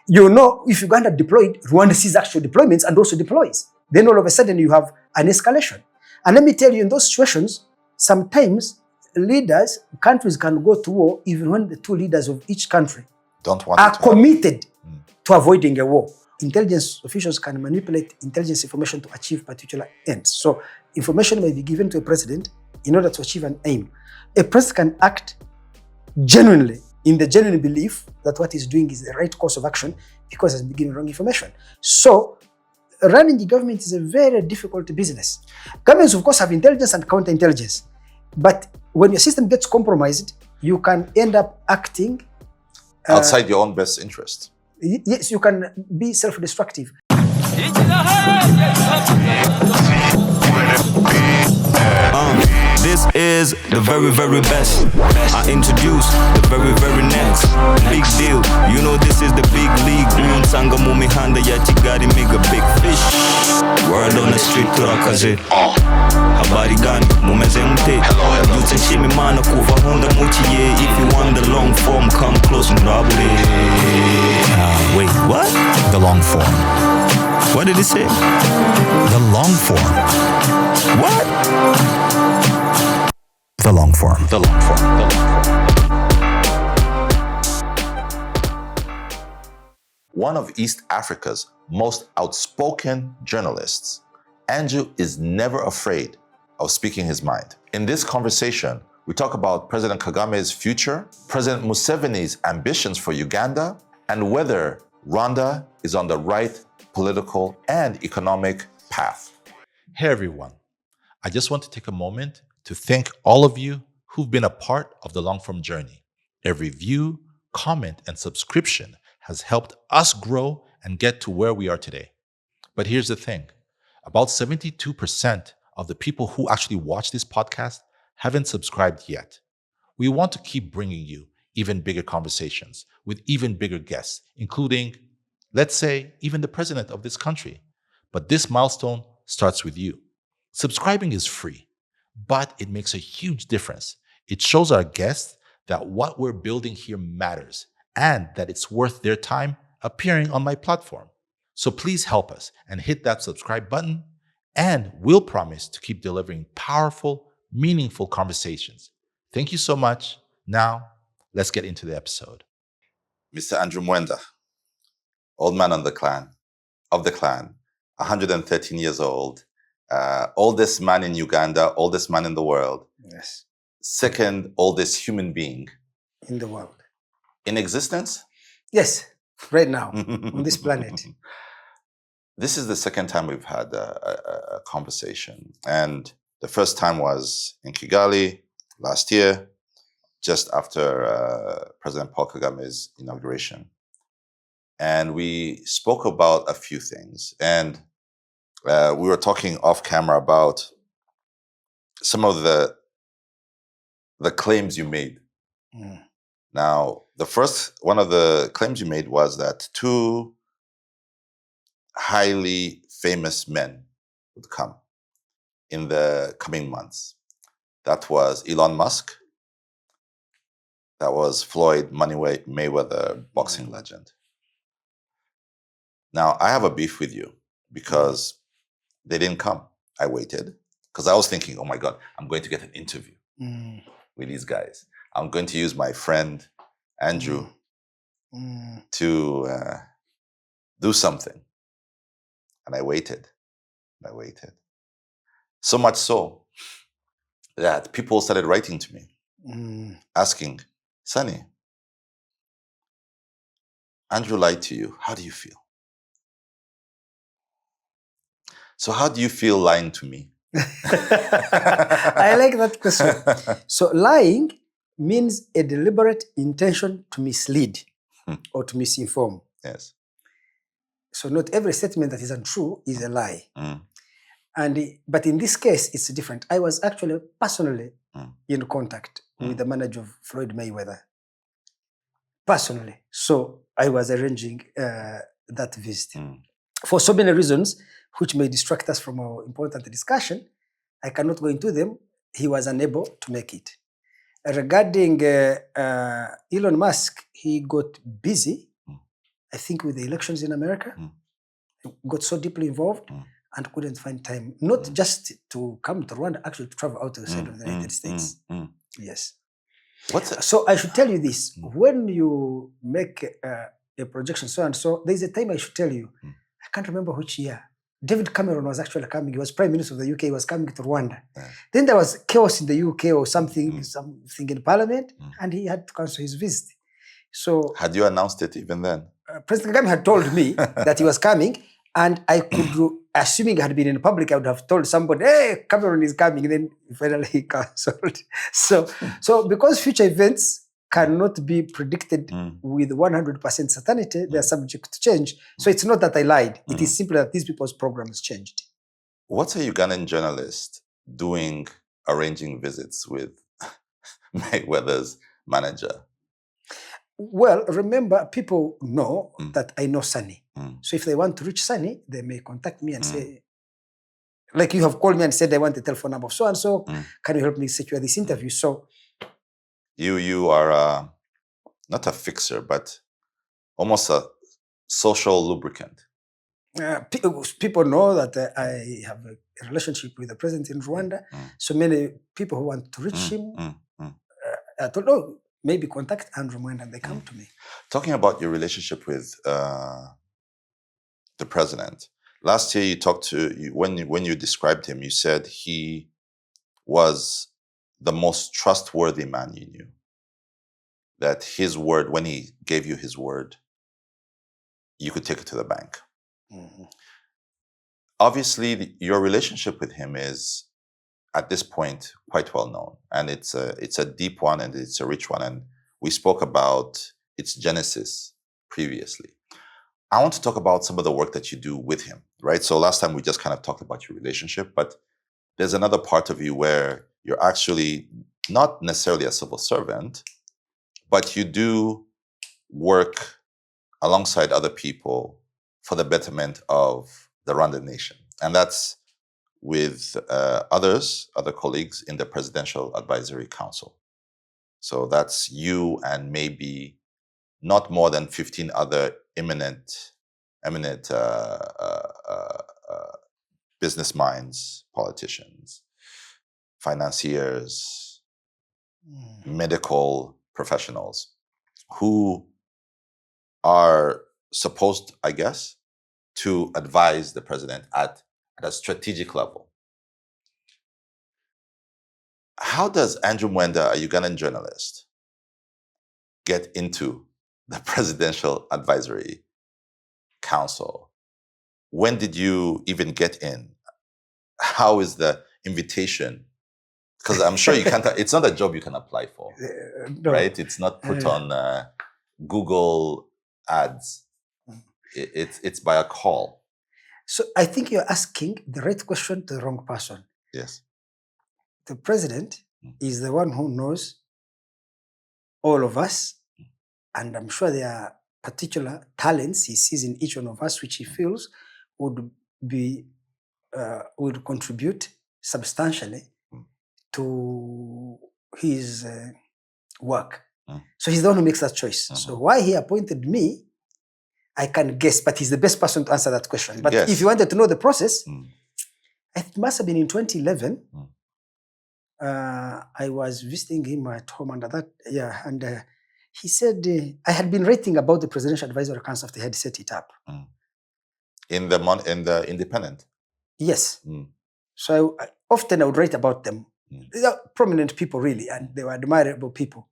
You know, if Uganda deployed, Rwanda sees actual deployments and also deploys. Then all of a sudden you have an escalation. And let me tell you, in those situations, sometimes countries can go to war even when the two leaders of each country are committed to avoiding a war. Intelligence officials can manipulate intelligence information to achieve particular ends. So information may be given to a president in order to achieve an aim. A president can act genuinely in the genuine belief that what he's doing is the right course of action because he's been given wrong information. So running the government is a very difficult business. Governments, of course, have intelligence and counterintelligence. But when your system gets compromised, you can end up acting outside your own best interest. Yes, you can be self-destructive. This is the very, very best. I introduce the very, very next. Big deal, you know this is the big league. Unsanga mu mihanda ya Kigali, mega big fish. Word on the street turakaze. Habari gani, mumeze mute. Yutse nshima Imana kuva hunda mukiye. If you want the long form, come close and rabure. Wait, what? The long form. What did he say? The long form. What? The long form. The long form. The long form. One of East Africa's most outspoken journalists, Andrew is never afraid of speaking his mind. In this conversation, we talk about President Kagame's future, President Museveni's ambitions for Uganda, and whether Rwanda is on the right political and economic path. Hey everyone, I just want to take a moment to thank all of you who've been a part of the long-form journey. Every view, comment, and subscription has helped us grow and get to where we are today. But here's the thing, about 72% of the people who actually watch this podcast haven't subscribed yet. We want to keep bringing you even bigger conversations with even bigger guests, including, let's say, even the president of this country. But this milestone starts with you. Subscribing is free, but it makes a huge difference. It shows our guests that what we're building here matters and that it's worth their time appearing on my platform. So please help us and hit that subscribe button, and we'll promise to keep delivering powerful, meaningful conversations. Thank you so much. Now, let's get into the episode. Mr. Andrew Mwenda, old man of the clan, 113 years old, oldest man in Uganda, oldest man in the world. Yes. Second oldest human being in the world. In existence? Yes, right now on this planet. This is the second time we've had a conversation. And the first time was in Kigali last year, just after President Paul Kagame's inauguration. And we spoke about a few things. And we were talking off camera about some of the claims you made. Now, one of the claims you made was that two highly famous men would come in the coming months. That was Elon Musk. That was Floyd Money Mayweather, boxing legend. Now, I have a beef with you because they didn't come. I waited because I was thinking, oh my God, I'm going to get an interview with these guys. I'm going to use my friend Andrew to do something. And I waited. So much so that people started writing to me, asking, Sonny, Andrew lied to you. How do you feel? So how do you feel lying to me? I like that question. So lying means a deliberate intention to mislead or to misinform. Yes. So not every statement that is untrue is a lie. But in this case, it's different. I was actually personally in contact with the manager of Floyd Mayweather. Personally. So I was arranging that visit. For so many reasons, which may distract us from our important discussion, I cannot go into them. He was unable to make it. Regarding Elon Musk, he got busy I think with the elections in America, got so deeply involved and couldn't find time, not just to come to Rwanda, actually to travel out to the side of the United States. Yes. So I should tell you this, when you make a projection so and so, there's a time I should tell you, I can't remember which year, David Cameron was actually coming. He was Prime Minister of the UK. He was coming to Rwanda. Then there was chaos in the UK or something in Parliament, and he had to cancel his visit. So, had you announced it even then? President Kagame had told me that he was coming, and I could, assuming I had been in public, I would have told somebody, "Hey, Cameron is coming." And then finally he cancelled. So because future events cannot be predicted with 100% certainty, they are subject to change. So it's not that I lied. It is simply that these people's programs changed. What's a Ugandan journalist doing arranging visits with Mayweather's manager? Well, remember, people know that I know Sunny. So if they want to reach Sunny, they may contact me and say, like you have called me and said, I want the telephone number of so-and-so. Can you help me secure this interview? So you are not a fixer, but almost a social lubricant. People know that I have a relationship with the president in Rwanda. So many people who want to reach him, I thought, oh, maybe contact Andrew Mwenda, and they come to me. Talking about your relationship with the president, last year you talked to, when you described him, you said he was the most trustworthy man you knew. That his word, when he gave you his word, you could take it to the bank. Obviously, your relationship with him is, at this point, quite well known. And it's a deep one and it's a rich one. And we spoke about its genesis previously. I want to talk about some of the work that you do with him, right? So last time we just kind of talked about your relationship, but there's another part of you where you're actually not necessarily a civil servant, but you do work alongside other people for the betterment of the Rwandan nation. And that's with other colleagues in the Presidential Advisory Council. So that's you and maybe not more than 15 other eminent business minds, politicians, financiers, medical professionals who are supposed, I guess, to advise the president at a strategic level. How does Andrew Mwenda, a Ugandan journalist, get into the Presidential Advisory Council? When did you even get in? How is the invitation? Because I'm sure you can't, it's not a job you can apply for, no. right? It's not put on Google ads. It's by a call. So I think you're asking the right question to the wrong person. Yes. The president is the one who knows all of us, and I'm sure there are particular talents he sees in each one of us, which he feels would contribute substantially to his work. So he's the one who makes that choice. So why he appointed me, I can guess, but he's the best person to answer that question. But if you wanted to know the process, it must have been in 2011. I was visiting him at home under that, and he said, I had been writing about the Presidential Advisory Council after he had set it up. In the Independent? Yes. So often I would write about them. They are prominent people, really, and they were admirable people.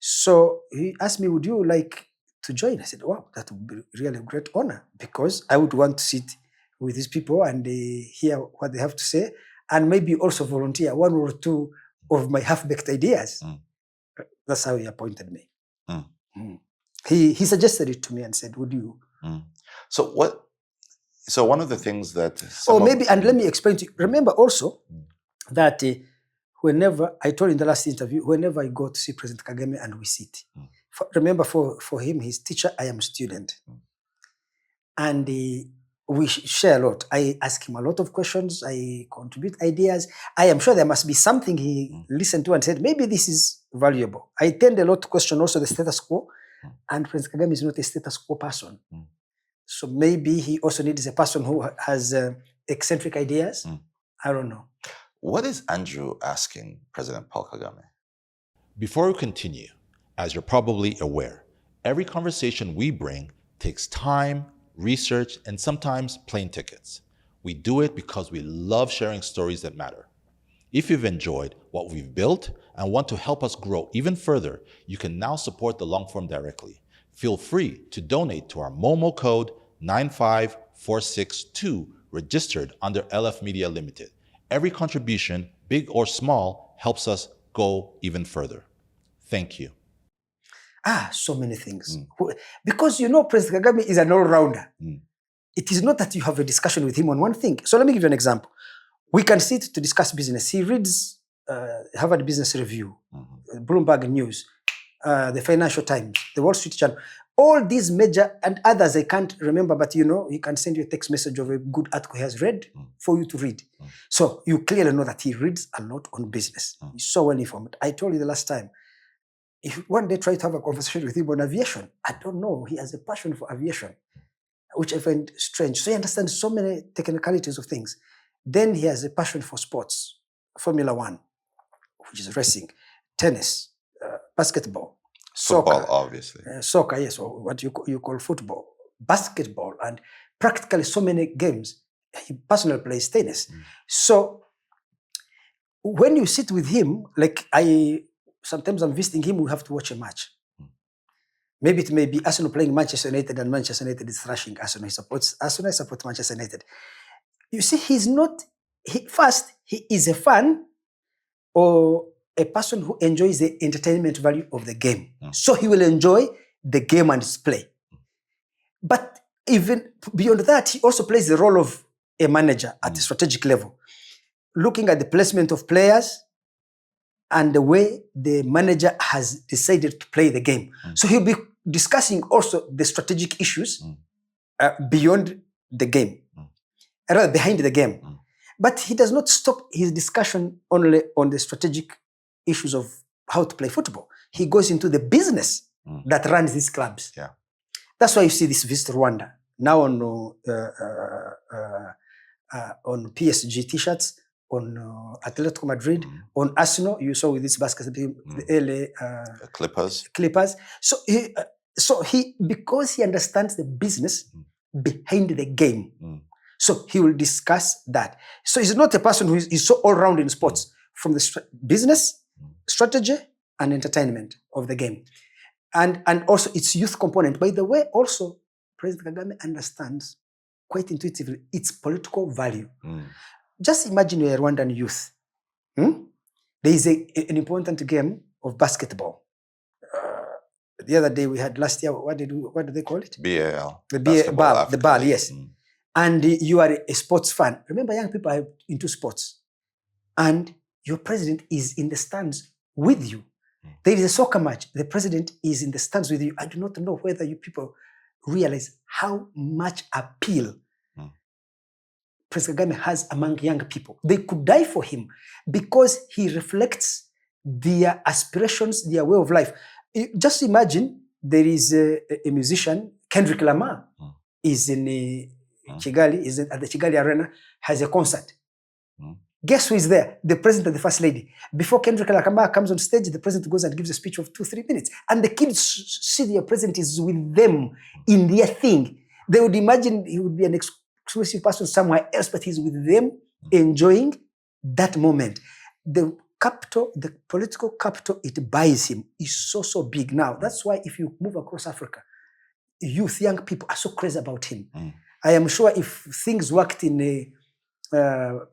So he asked me, would you like to join? I said, wow, that would be really a great honor, because I would want to sit with these people and hear what they have to say, and maybe also volunteer one or two of my half-baked ideas. That's how he appointed me. He suggested it to me and said, would you? So one of the things that... and let me explain to you. Remember also that whenever, I told in the last interview, whenever I go to see President Kagame and we sit, remember for him, he's teacher, I am student. And we share a lot. I ask him a lot of questions. I contribute ideas. I am sure there must be something he listened to and said, maybe this is valuable. I tend a lot to question also the status quo And President Kagame is not a status quo person. So maybe he also needs a person who has eccentric ideas. I don't know. What is Andrew asking President Paul Kagame? Before we continue, as you're probably aware, every conversation we bring takes time, research, and sometimes plane tickets. We do it because we love sharing stories that matter. If you've enjoyed what we've built and want to help us grow even further, you can now support the long form directly. Feel free to donate to our Momo code 95462, registered under LF Media Limited. Every contribution, big or small, helps us go even further. Thank you. So many things. Because President Kagame is an all-rounder. It is not that you have a discussion with him on one thing. So let me give you an example. We can sit to discuss business. He reads Harvard Business Review, Bloomberg News, the Financial Times, the Wall Street Journal. All these major and others I can't remember, but he can send you a text message of a good article he has read for you to read. So you clearly know that he reads a lot on business. He's so well informed. I told you the last time, if one day try to have a conversation with him on aviation, I don't know, he has a passion for aviation, which I find strange. So he understands so many technicalities of things. Then he has a passion for sports, Formula One, which is racing, tennis, basketball, Football, soccer, obviously. Soccer, yes, or what you call football, basketball, and practically so many games. He personally plays tennis. So when you sit with him, like sometimes I'm visiting him, we have to watch a match. Maybe it may be Arsenal playing Manchester United and Manchester United is thrashing Arsenal. He supports Arsenal, I support Manchester United. You see, he is a fan or a person who enjoys the entertainment value of the game. So he will enjoy the game and its play. But even beyond that, he also plays the role of a manager at the strategic level, looking at the placement of players and the way the manager has decided to play the game. So he'll be discussing also the strategic issues beyond the game, rather behind the game. But he does not stop his discussion only on the strategic issues of how to play football. He goes into the business that runs these clubs. Yeah. That's why you see this visit Rwanda now on PSG t-shirts, on Atletico Madrid, on Arsenal. You saw with this basketball, the LA Clippers. So he because he understands the business behind the game. So he will discuss that. So he's not a person who is so all-round in sports, from the business, strategy, and entertainment of the game. And also its youth component. By the way, also, President Kagame understands quite intuitively its political value. Just imagine you're a Rwandan youth. There is an important game of basketball. The other day we had last year, what did they call it? BAL. The BAL, yes. And you are a sports fan. Remember, young people are into sports. And your president is in the stands with you. There is a soccer match. The president is in the stands with you. I do not know whether you people realize how much appeal President Kagame has among young people. They could die for him because he reflects their aspirations, their way of life. Just imagine there is a musician, Kendrick Lamar, is in Kigali, is at the Kigali Arena, has a concert. Guess who is there? The president and the first lady. Before Kendrick Lamar comes on stage, the president goes and gives a speech of 2-3 minutes. And the kids see their president is with them in their thing. They would imagine he would be an exclusive person somewhere else, but he's with them enjoying that moment. The capital, the political capital it buys him is so big now. That's why if you move across Africa, youth, young people are so crazy about him. I am sure if things worked in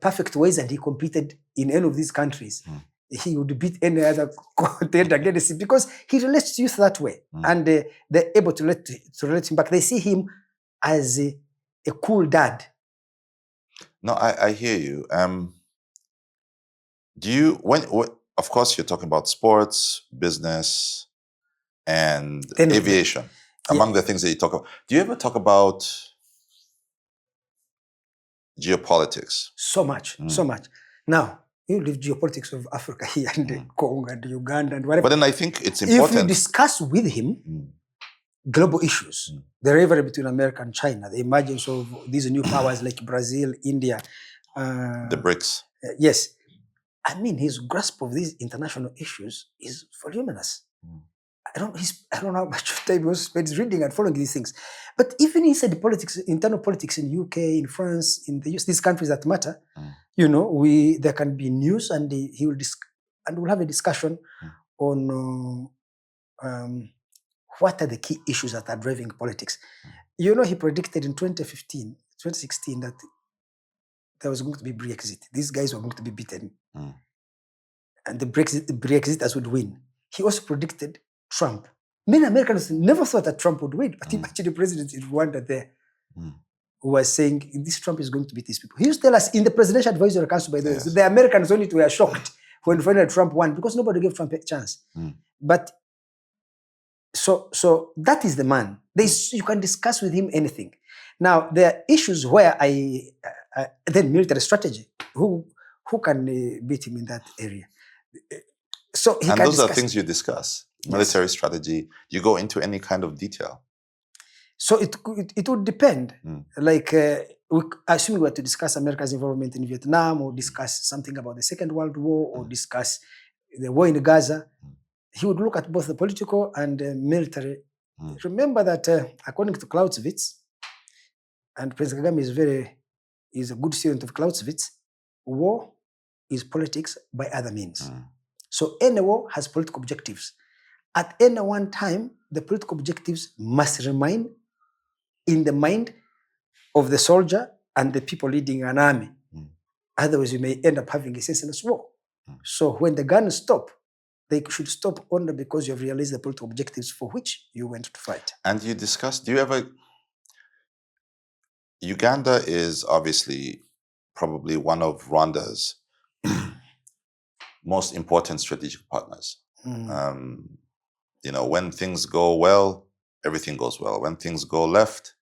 perfect ways and he competed in any of these countries, he would beat any other contender against him because he relates to youth that way. And they're able to relate him back. They see him as a cool dad. No, I hear you. Do you, of course, you're talking about sports, business, and aviation, among the things that you talk about. Do you ever talk about geopolitics? So much. Now, you leave geopolitics of Africa here and Congo and Uganda and whatever. But then I think it's important. If you discuss with him, global issues, the rivalry between America and China, the emergence of these new powers like Brazil, India. The BRICS. Yes. I mean, his grasp of these international issues is voluminous. I don't know how much time he spends reading and following these things. But even inside the politics, internal politics in UK, in France, in the US, these countries that matter, there can be news, and we'll have a discussion on what are the key issues that are driving politics. He predicted in 2016 that there was going to be Brexit. These guys were going to be beaten. And the Brexiters would win. He also predicted Trump. Many Americans never thought that Trump would win, but imagine the president in Rwanda there who was saying, this Trump is going to beat these people. He used to tell us in the Presidential Advisory Council, by the way, the Americans only were shocked when finally Trump won because nobody gave Trump a chance. But so that is the man. You can discuss with him anything. Now, there are issues where then military strategy. Who can beat him in that area? So and those are things you discuss. Military strategy. You go into any kind of detail. So it would depend. Like, assuming we were to discuss America's involvement in Vietnam, or discuss something about the Second World War, or discuss the war in Gaza, he would look at both the political and military. Remember that according to Clausewitz, and President Kagame is a good student of Clausewitz, war is politics by other means. So any war has political objectives. At any one time, the political objectives must remain in the mind of the soldier and the people leading an army. Otherwise, you may end up having a senseless war. So when the guns stop, they should stop only because you have realized the political objectives for which you went to fight. And you discussed, Uganda is obviously probably one of Rwanda's most important strategic partners. When things go well, everything goes well. When things go left,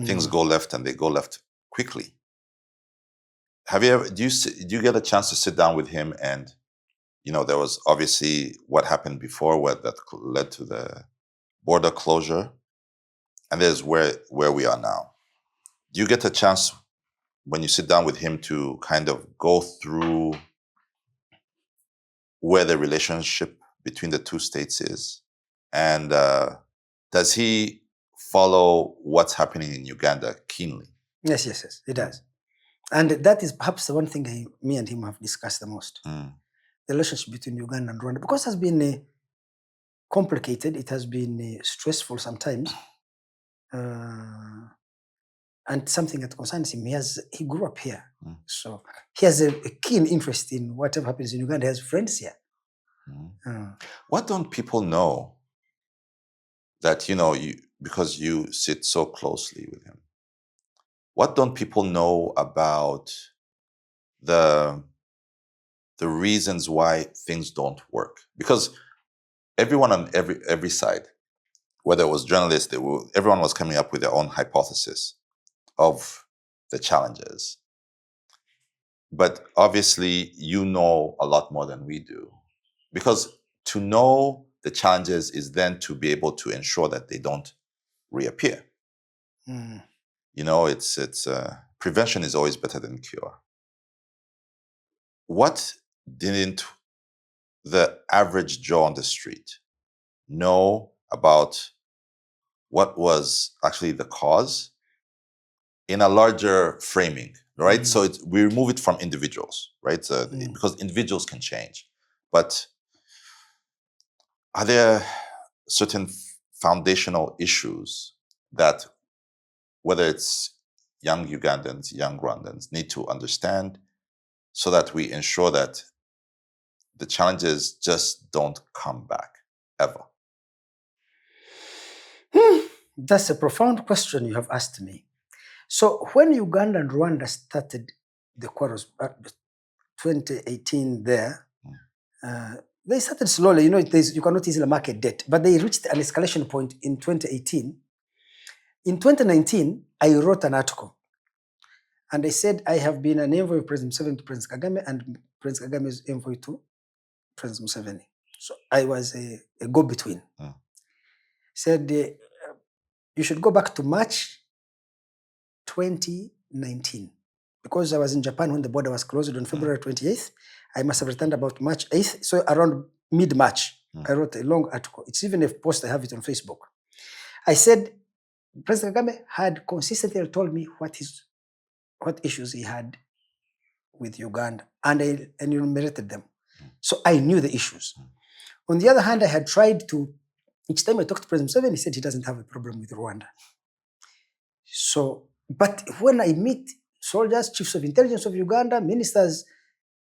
things go left, and they go left quickly. Do you get a chance to sit down with him? And there was obviously what happened before, that led to the border closure, and there's where we are now. Do you get a chance when you sit down with him to kind of go through where the relationship between the two states is? And does he follow what's happening in Uganda keenly? Yes, he does. And that is perhaps the one thing me and him have discussed the most. The relationship between Uganda and Rwanda, because it has been complicated, it has been stressful sometimes, and something that concerns him. He grew up here, so he has a keen interest in whatever happens in Uganda. He has friends here. What don't people know that because you sit so closely with him? What don't people know about the reasons why things don't work? Because everyone on every side, whether it was journalists, everyone was coming up with their own hypothesis of the challenges. But obviously, you know a lot more than we do. Because to know the challenges is then to be able to ensure that they don't reappear. It's prevention is always better than cure. What didn't the average Joe on the street know about what was actually the cause in a larger framing, right? So we remove it from individuals, right? Because individuals can change. But are there certain foundational issues that, whether it's young Ugandans, young Rwandans, need to understand so that we ensure that the challenges just don't come back, ever? That's a profound question you have asked me. So when Uganda and Rwanda started the quarrels, 2018 there, they started slowly. You cannot easily mark a date, but they reached an escalation point in 2018. In 2019, I wrote an article, and I said I have been an envoy of President Museveni to President Kagame, and President Kagame's envoy to President Museveni. So I was a go-between. Said you should go back to March 2019. Because I was in Japan when the border was closed on February 28th, I must have returned about March 8th. So around mid-March, I wrote a long article. It's even a post, I have it on Facebook. I said, President Kagame had consistently told me what issues he had with Uganda, and I enumerated them. So I knew the issues. On the other hand, I had tried to, each time I talked to President Museveni, he said he doesn't have a problem with Rwanda. So, but when I meet soldiers, chiefs of intelligence of Uganda, ministers,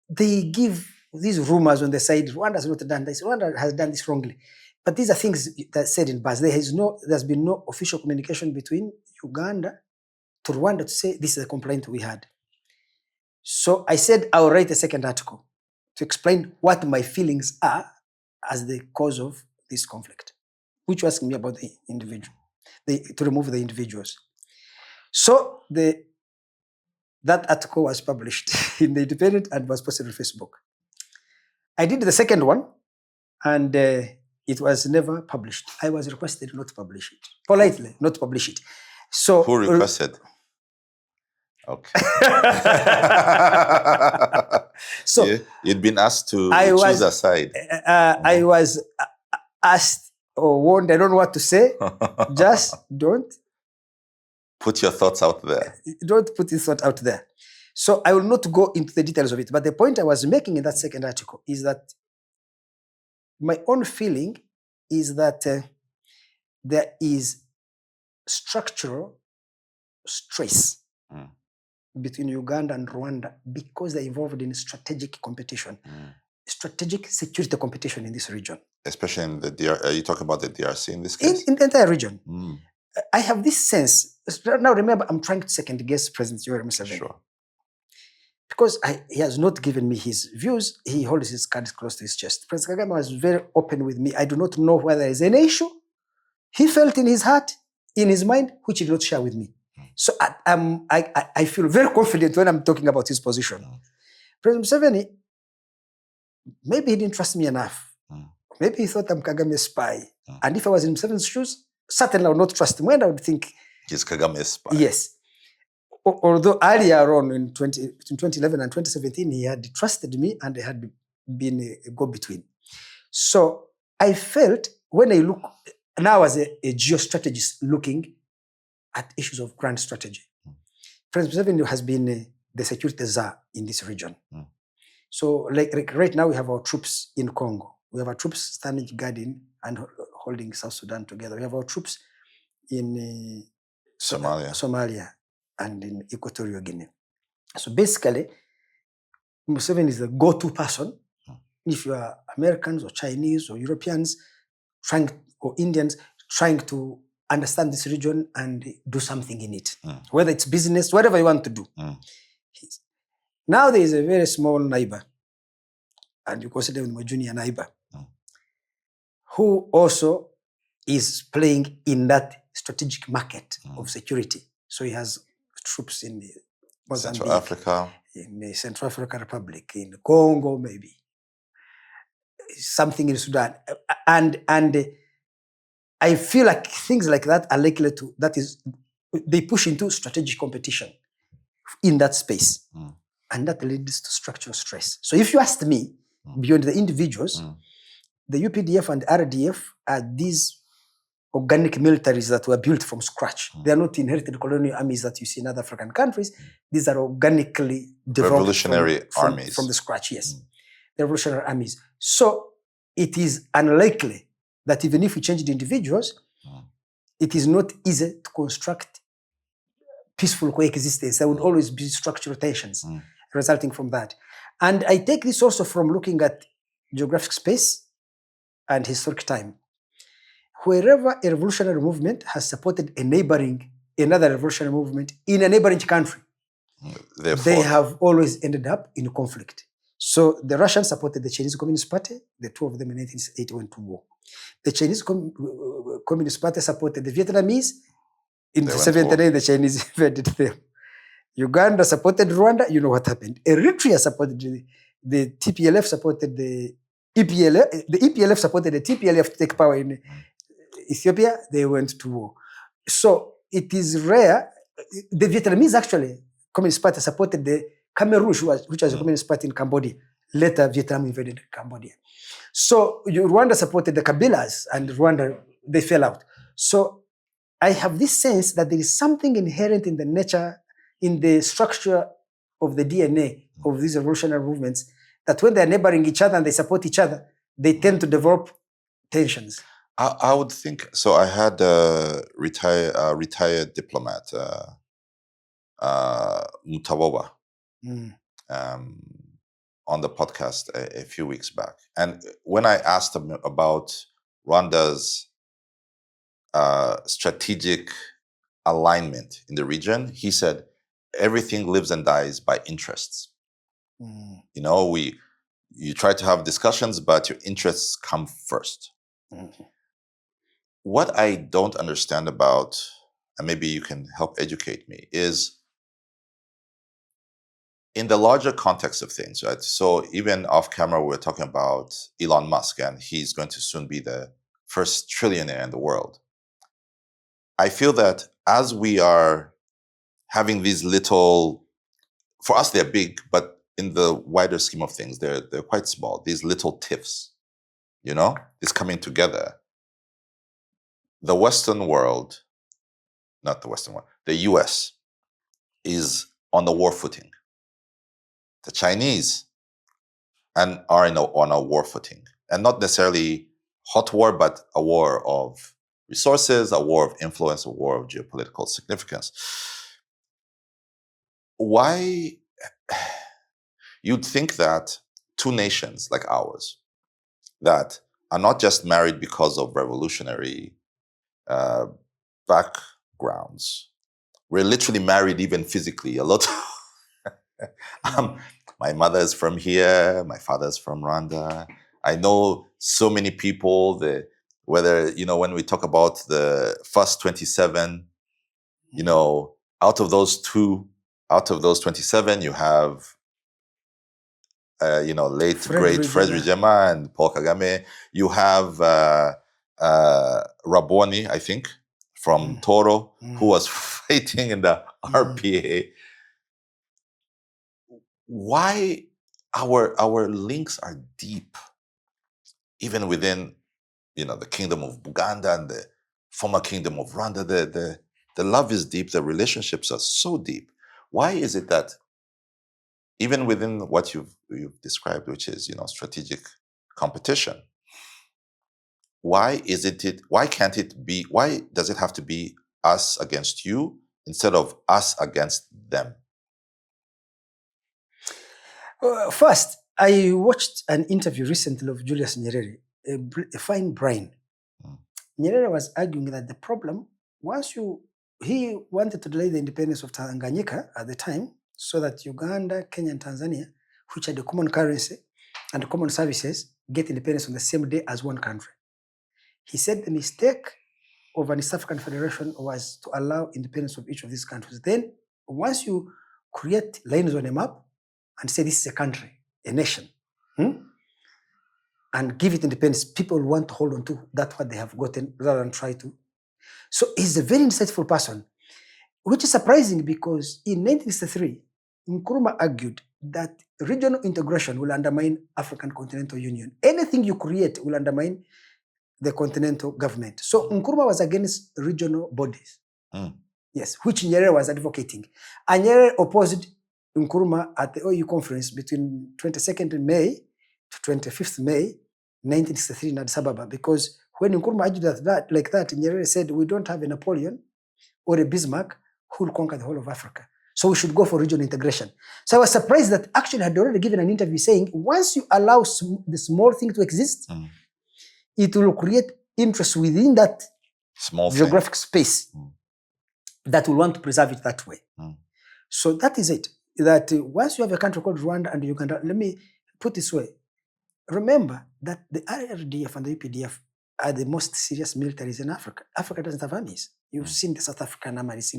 they give these rumors on the side, Rwanda has not done this, Rwanda has done this wrongly. But these are things that are said in buzz. There's been no official communication between Uganda to Rwanda to say this is a complaint we had. So I said I'll write a second article to explain what my feelings are as the cause of this conflict, which was asking me about the individual, to remove the individuals. So that article was published in the Independent and was posted on Facebook. I did the second one, and it was never published. I was requested not to publish it, politely not to publish it. So who requested? Okay. So you'd been asked to choose a side. I was asked or warned, I don't know what to say. Just don't put your thoughts out there. Don't put your thought out there. So I will not go into the details of it. But the point I was making in that second article is that my own feeling is that there is structural stress between Uganda and Rwanda because they're involved in strategic competition, strategic security competition in this region. Especially in the DRC. You talk about the DRC in this case? In the entire region. I have this sense. Now remember, I'm trying to second guess President Yoweri Museveni. Sure. Because he has not given me his views, he holds his cards close to his chest. President Kagame was very open with me. I do not know whether there is any issue he felt in his heart, in his mind, which he did not share with me. So I feel very confident when I'm talking about his position. President Museveni, maybe he didn't trust me enough. Maybe he thought I'm Kagame's spy. And if I was in Museveni's shoes, certainly I would not trust him. When I would think he's Kagame's spy. Yes. Although earlier on in 2011 and 2017, he had trusted me and they had been a go-between. So I felt when I look now as a geostrategist looking at issues of grand strategy, President Museveni has been the security czar in this region. So like right now we have our troops in Congo. We have our troops standing guarding and holding South Sudan together. We have our troops in Somalia and in Equatorial Guinea. So basically, Museveni is the go-to person if you are Americans or Chinese or Europeans or Indians trying to understand this region and do something in it, whether it's business, whatever you want to do. Now there is a very small neighbor, and you consider him a junior neighbor, who also is playing in that strategic market of security. So he has troops in Mozambique, Central Africa, in the Central African Republic, in Congo, maybe something in Sudan, and I feel like things like that are likely to. They push into strategic competition in that space, and that leads to structural stress. So if you asked me, beyond the individuals, the UPDF and RDF are these organic militaries that were built from scratch. They are not inherited colonial armies that you see in other African countries. These are organically developed revolutionary armies from the scratch. Yes, the revolutionary armies. So it is unlikely that even if we change the individuals, it is not easy to construct peaceful coexistence. There would always be structural tensions resulting from that. And I take this also from looking at geographic space and historic time. Wherever a revolutionary movement has supported another revolutionary movement in a neighboring country, they have always ended up in conflict. So the Russians supported the Chinese Communist Party. The two of them in 1980 went to war. The Chinese Communist Party supported the Vietnamese. In 1979, the Chinese invaded them. Uganda supported Rwanda. You know what happened. Eritrea supported the TPLF, supported the EPLF. The EPLF supported the TPLF to take power in Ethiopia. They went to war. So it is rare. The Vietnamese actually, Communist Party supported the Khmer Rouge, which was a Communist Party in Cambodia. Later, Vietnam invaded Cambodia. So Rwanda supported the Kabilas, and Rwanda, they fell out. So I have this sense that there is something inherent in the nature, in the structure of the DNA of these revolutionary movements, that when they're neighboring each other and they support each other, they tend to develop tensions. I would think so. I had a retired diplomat, Mutawawa, on the podcast a few weeks back. And when I asked him about Rwanda's strategic alignment in the region, he said, everything lives and dies by interests. You know, you try to have discussions, but your interests come first. What I don't understand about, and maybe you can help educate me, is in the larger context of things, right? So even off camera, we're talking about Elon Musk, and he's going to soon be the first trillionaire in the world. I feel that as we are having these little, for us they're big, but in the wider scheme of things, they're quite small. These little tiffs, you know, is coming together. The Western world, not the Western world, the US is on the war footing. The Chinese are on a war footing, and not necessarily hot war, but a war of resources, a war of influence, a war of geopolitical significance. Why you'd think that two nations like ours that are not just married because of revolutionary backgrounds, we're literally married even physically. A lot. My mother is from here. My father is from Rwanda. I know so many people. Whether, you know, when we talk about the first 27, you know, out of those 27, you have, you know, great Fred Rwigema and Paul Kagame. You have Raboni, I think, from Toro, who was fighting in the RPA. Why our links are deep, even within, you know, the kingdom of Uganda and the former kingdom of Rwanda. The love is deep. The relationships are so deep. Why is it that even within what you've described, which is, you know, strategic competition, why does it have to be us against you instead of us against them? First, I watched an interview recently of Julius Nyerere, a fine brain. Nyerere was arguing that the problem, he wanted to delay the independence of Tanganyika at the time, so that Uganda, Kenya, and Tanzania, which had a common currency and common services, get independence on the same day as one country. He said the mistake of an East African Federation was to allow independence of each of these countries. Then, once you create lines on a map and say this is a country, a nation, and give it independence, people want to hold on to that what they have gotten rather than try to. So he's a very insightful person, which is surprising because in 1963, Nkrumah argued that regional integration will undermine African Continental Union. Anything you create will undermine the continental government. So Nkrumah was against regional bodies. Yes, which Nyerere was advocating. And Nyerere opposed Nkrumah at the OU conference between 22nd May to 25th May 1963 in Addis Ababa, because when Nkrumah argued that, Nyerere said, we don't have a Napoleon or a Bismarck who will conquer the whole of Africa. So we should go for regional integration. So I was surprised that actually I had already given an interview saying, once you allow the small thing to exist, it will create interest within that small geographic space that will want to preserve it that way. So that is it. That once you have a country called Rwanda and Uganda, let me put this way. Remember that the RRDF and the UPDF are the most serious militaries in Africa. Africa doesn't have armies. You've seen the South African armies.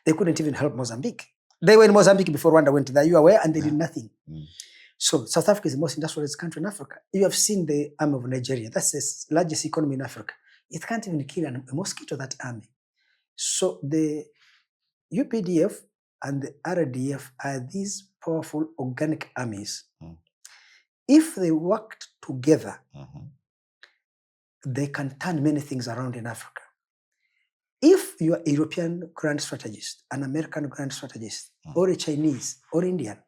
They couldn't even help Mozambique. They were in Mozambique before Rwanda went there. You are aware, and they did nothing. So South Africa is the most industrialized country in Africa. You have seen the army of Nigeria. That's the largest economy in Africa. It can't even kill a mosquito, that army. So the UPDF and the RDF are these powerful organic armies. If they worked together, they can turn many things around in Africa. If you are a European grand strategist, an American grand strategist, or a Chinese or Indian,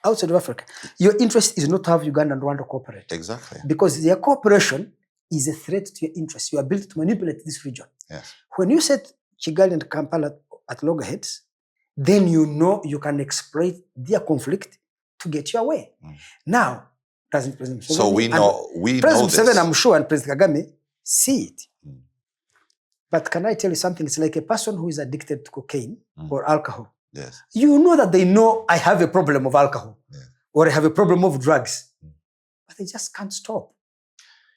outside of Africa, your interest is not to have Uganda and Rwanda cooperate. Exactly. Because their cooperation is a threat to your interests. You are built to manipulate this region. Yes. When you set Kigali and Kampala at loggerheads, then you know you can exploit their conflict to get your way. Now, President Museveni, So we know President this. Museveni, I'm sure, and President Kagame see it. But can I tell you something? It's like a person who is addicted to cocaine or alcohol. Yes. You know that they know I have a problem of alcohol or I have a problem of drugs, but they just can't stop.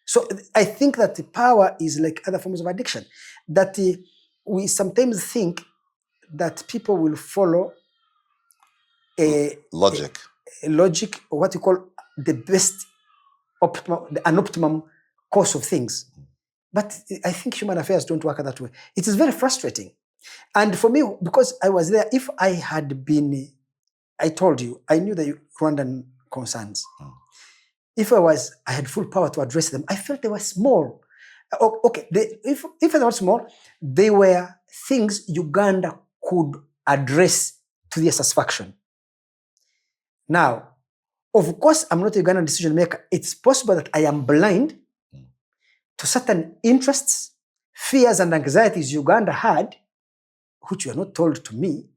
So I think that the power is like other forms of addiction, that we sometimes think that people will follow a logic, or what you call the best, an optimum course of things. But I think human affairs don't work that way. It is very frustrating. And for me, because I was there, if I had been, I told you, I knew the Rwandan concerns. If I had full power to address them, I felt they were small. Okay, if they were small, they were things Uganda could address to their satisfaction. Now, of course, I'm not a Ugandan decision maker. It's possible that I am blind to certain interests, fears, and anxieties Uganda had, which were not told to me.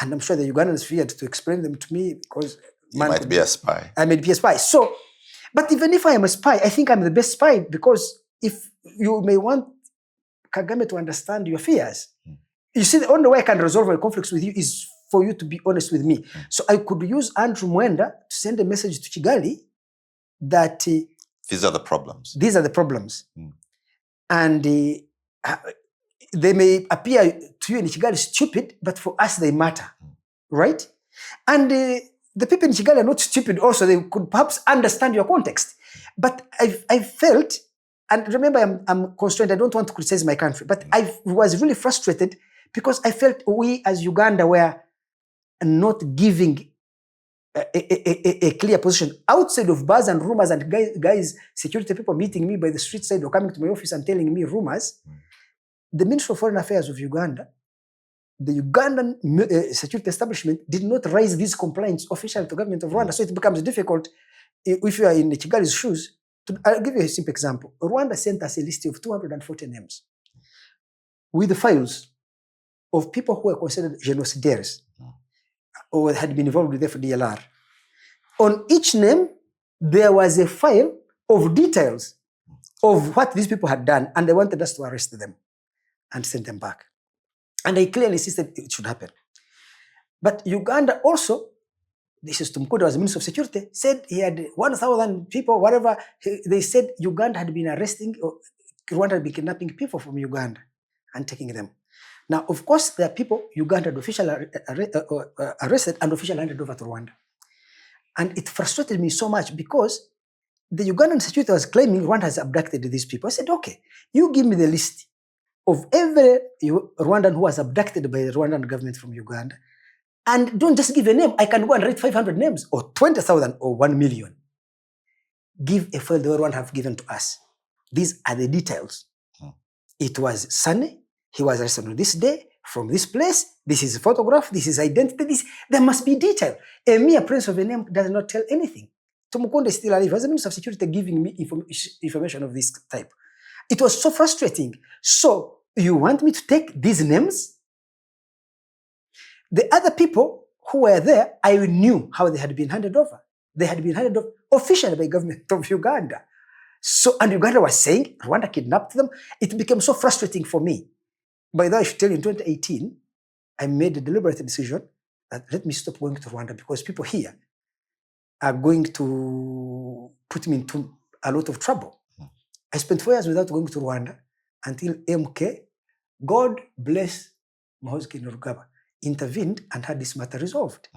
And I'm sure the Ugandans feared to explain them to me because you might be a spy. I might be a spy. So, but even if I am a spy, I think I'm the best spy, because if you may want Kagame to understand your fears, you see, the only way I can resolve my conflicts with you is for you to be honest with me. So I could use Andrew Mwenda to send a message to Kigali that these are the problems. These are the problems. And they may appear to you in Kigali stupid, but for us they matter, right? And the people in Kigali are not stupid also. They could perhaps understand your context. But I felt, and remember I'm constrained, I don't want to criticize my country, but I was really frustrated because I felt we as Uganda were not giving a clear position outside of bars and rumors and guys, security people meeting me by the street side or coming to my office and telling me rumors. The Ministry of Foreign Affairs of Uganda, the Ugandan security establishment did not raise these complaints officially to the government of Rwanda. So it becomes difficult if you are in Kigali's shoes. I'll give you a simple example. Rwanda sent us a list of 240 names with the files of people who were considered genocidaires or had been involved with FDLR. On each name, there was a file of details of what these people had done, and they wanted us to arrest them and send them back. And I clearly insisted it should happen. But Uganda also, this is Tumukunde was Minister of Security, said he had 1,000 people, whatever. They said Uganda had been arresting, or Rwanda had been kidnapping people from Uganda and taking them. Now, of course, there are people Uganda had officially arrested and officially handed over to Rwanda. And it frustrated me so much because the Ugandan security was claiming Rwanda has abducted these people. I said, okay, you give me the list of every Rwandan who was abducted by the Rwandan government from Uganda, and don't just give a name. I can go and write 500 names or 20,000 or 1 million. Give a file the Rwanda have given to us. These are the details. It was Sunny. He was arrested on this day, from this place. This is a photograph. This is identity. There must be detail. A mere presence of a name does not tell anything. Tumukunde is still alive. As a Minister of Security giving me information of this type. It was so frustrating. So you want me to take these names? The other people who were there, I knew how they had been handed over. They had been handed over officially by government of Uganda. So, and Uganda was saying Rwanda kidnapped them. It became so frustrating for me. By the way, I should tell you, in 2018, I made a deliberate decision that let me stop going to Rwanda because people here are going to put me into a lot of trouble. I spent 4 years without going to Rwanda until MK, God bless Muhoozi, intervened and had this matter resolved.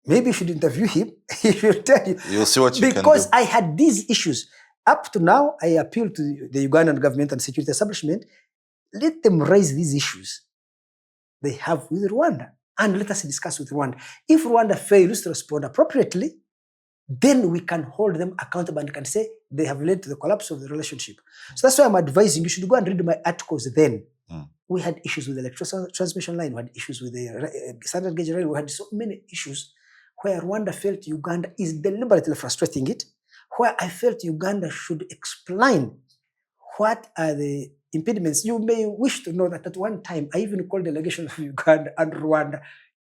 Maybe you should interview him. He should tell you. You'll see what you can do. Because I had these issues. Up to now, I appeal to the Ugandan government and security establishment. Let them raise these issues. they have with Rwanda. And let us discuss with Rwanda. If Rwanda fails to respond appropriately, then we can hold them accountable and can say they have led to the collapse of the relationship. So that's why I'm advising you should go and read my articles then. We had issues with the electricity transmission line, we had issues with the standard gauge rail, we had so many issues where Rwanda felt Uganda is deliberately frustrating it, where I felt Uganda should explain what are the impediments. You may wish to know that at one time, I even called delegation of Uganda and Rwanda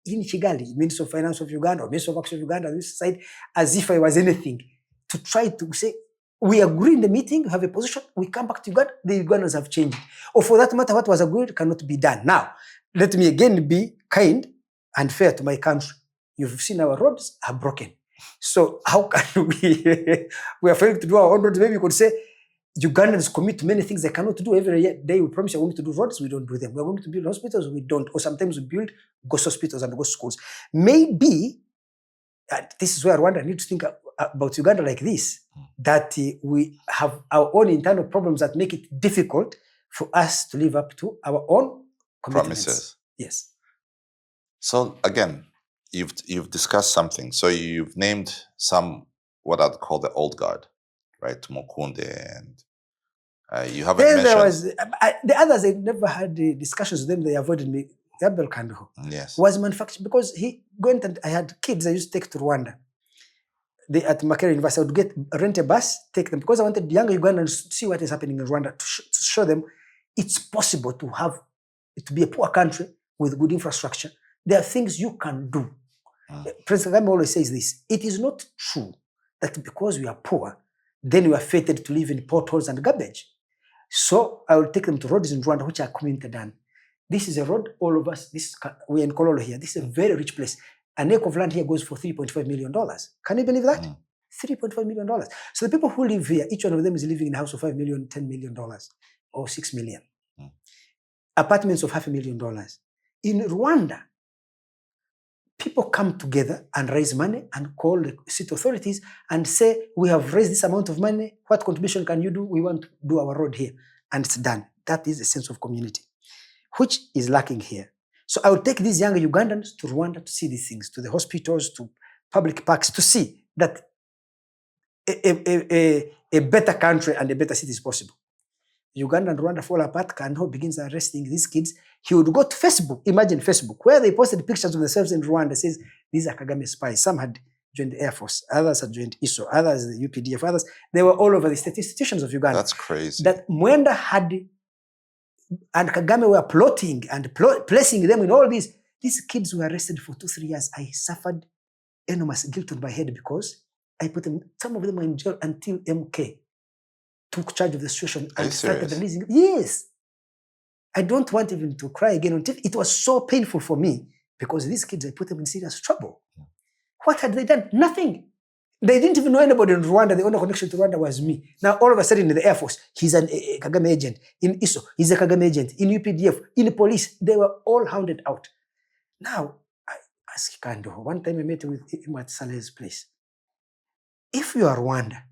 in Kigali, Minister of Finance of Uganda or Minister of Action of Uganda on this side, as if I was anything, to try to say, we agree in the meeting, have a position, we come back to Uganda, the Ugandans have changed. Or for that matter, what was agreed cannot be done. Now, let me again be kind and fair to my country. You've seen our roads are broken. So how can we are failing to do our own roads? Maybe you could say, Ugandans commit to many things they cannot do. Every day we promise we're going to do roads, we don't do them. We're going to build hospitals, we don't. Or sometimes we build ghost hospitals and ghost schools. Maybe this is where Rwanda needs to think about Uganda like this, that we have our own internal problems that make it difficult for us to live up to our own commitments. Promises. Yes. So again, you've discussed something. So you've named some, what I'd call the old guard, right? Mukunde, and you haven't Then there mentioned... was, the others, I never had discussions with them, they avoided me. Abel Kanduho Yes. was manufactured because he went and I had kids I used to take to Rwanda. At Makerere University, I would rent a bus, take them, because I wanted younger Ugandans to see what is happening in Rwanda, to show them it's possible to be a poor country with good infrastructure. There are things you can do. President Kagame always says this. It is not true that because we are poor, then we are fated to live in potholes and garbage. So I will take them to roads in Rwanda, which are community done. This is a road, all of us, we're in Kololo here. This is a very rich place. An acre of land here goes for $3.5 million. Can you believe that? $3.5 million. So the people who live here, each one of them is living in a house of $5 million, $10 million, or $6 million. Apartments of $500,000. In Rwanda, people come together and raise money and call the city authorities and say, we have raised this amount of money. What contribution can you do? We want to do our road here. And it's done. That is a sense of community, which is lacking here. So I will take these younger Ugandans to Rwanda to see these things, to the hospitals, to public parks, to see that a better country and a better city is possible. Uganda and Rwanda fall apart, Kanho begins arresting these kids. He would go to Facebook, imagine Facebook, where they posted pictures of themselves in Rwanda, says, these are Kagame spies. Some had joined the Air Force, others had joined ISO, others the UPDF, others, they were all over the state institutions of Uganda. That's crazy. That Mwenda had, and Kagame were plotting and placing them in all these. These kids were arrested for 2-3 years. I suffered enormous guilt on my head because I put them, some of them were in jail until MK took charge of the situation and started releasing. Yes. I don't want even to cry again on TV. It was so painful for me because these kids, I put them in serious trouble. What had they done? Nothing. They didn't even know anybody in Rwanda. The only connection to Rwanda was me. Now, all of a sudden in the Air Force, he's a Kagame agent. In ISO, he's a Kagame agent. In UPDF, in the police, they were all hounded out. Now, I asked Kando, one time I met with him at Saleh's place. If you are Rwanda,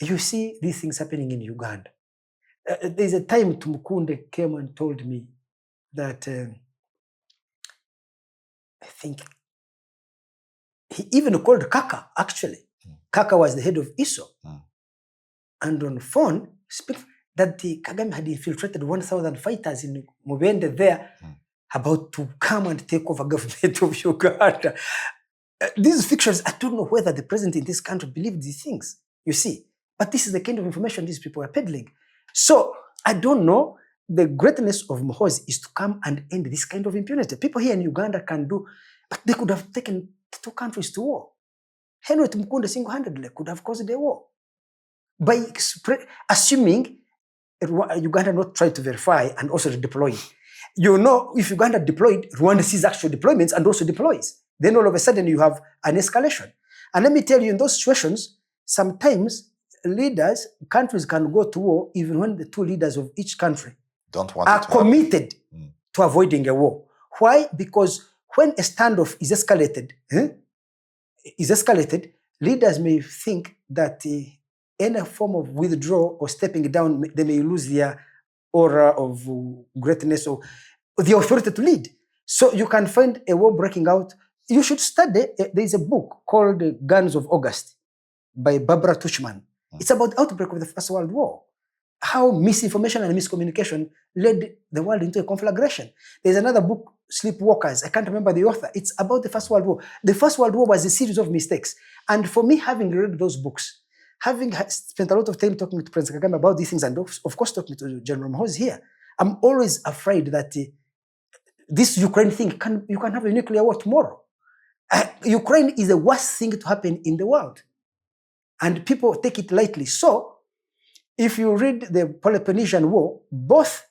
you see these things happening in Uganda. There's a time Tumukunde came and told me that I think he even called Kaka, actually. Kaka was the head of ISO. And on phone, that the Kagame had infiltrated 1,000 fighters in Mwenda there, about to come and take over government of Uganda. These fictions, I don't know whether the president in this country believed these things, you see. But this is the kind of information these people are peddling. So I don't know. The greatness of Muhoozi is to come and end this kind of impunity. People here in Uganda can do, but they could have taken 2 countries to war. Henry Tumukunde single-handedly could have caused a war. By assuming Uganda not try to verify and also deploy. You know, if Uganda deployed, Rwanda sees actual deployments and also deploys. Then all of a sudden you have an escalation. And let me tell you, in those situations, sometimes countries can go to war even when the 2 leaders of each country are committed to avoiding a war. Why? Because when a standoff is escalated, leaders may think that any form of withdrawal or stepping down, they may lose their aura of greatness. Or the authority to lead. So you can find a war breaking out. You should study, there is a book called Guns of August by Barbara Tuchman. It's about the outbreak of the First World War. How misinformation and miscommunication led the world into a conflagration. There's another book, Sleepwalkers. I can't remember the author. It's about the First World War. The First World War was a series of mistakes. And for me, having read those books, having spent a lot of time talking to President Kagame about these things, and of course talking to General Muhoozi here, I'm always afraid that this Ukraine thing, you can have a nuclear war tomorrow. Ukraine is the worst thing to happen in the world. And people take it lightly. So, if you read the Peloponnesian War, both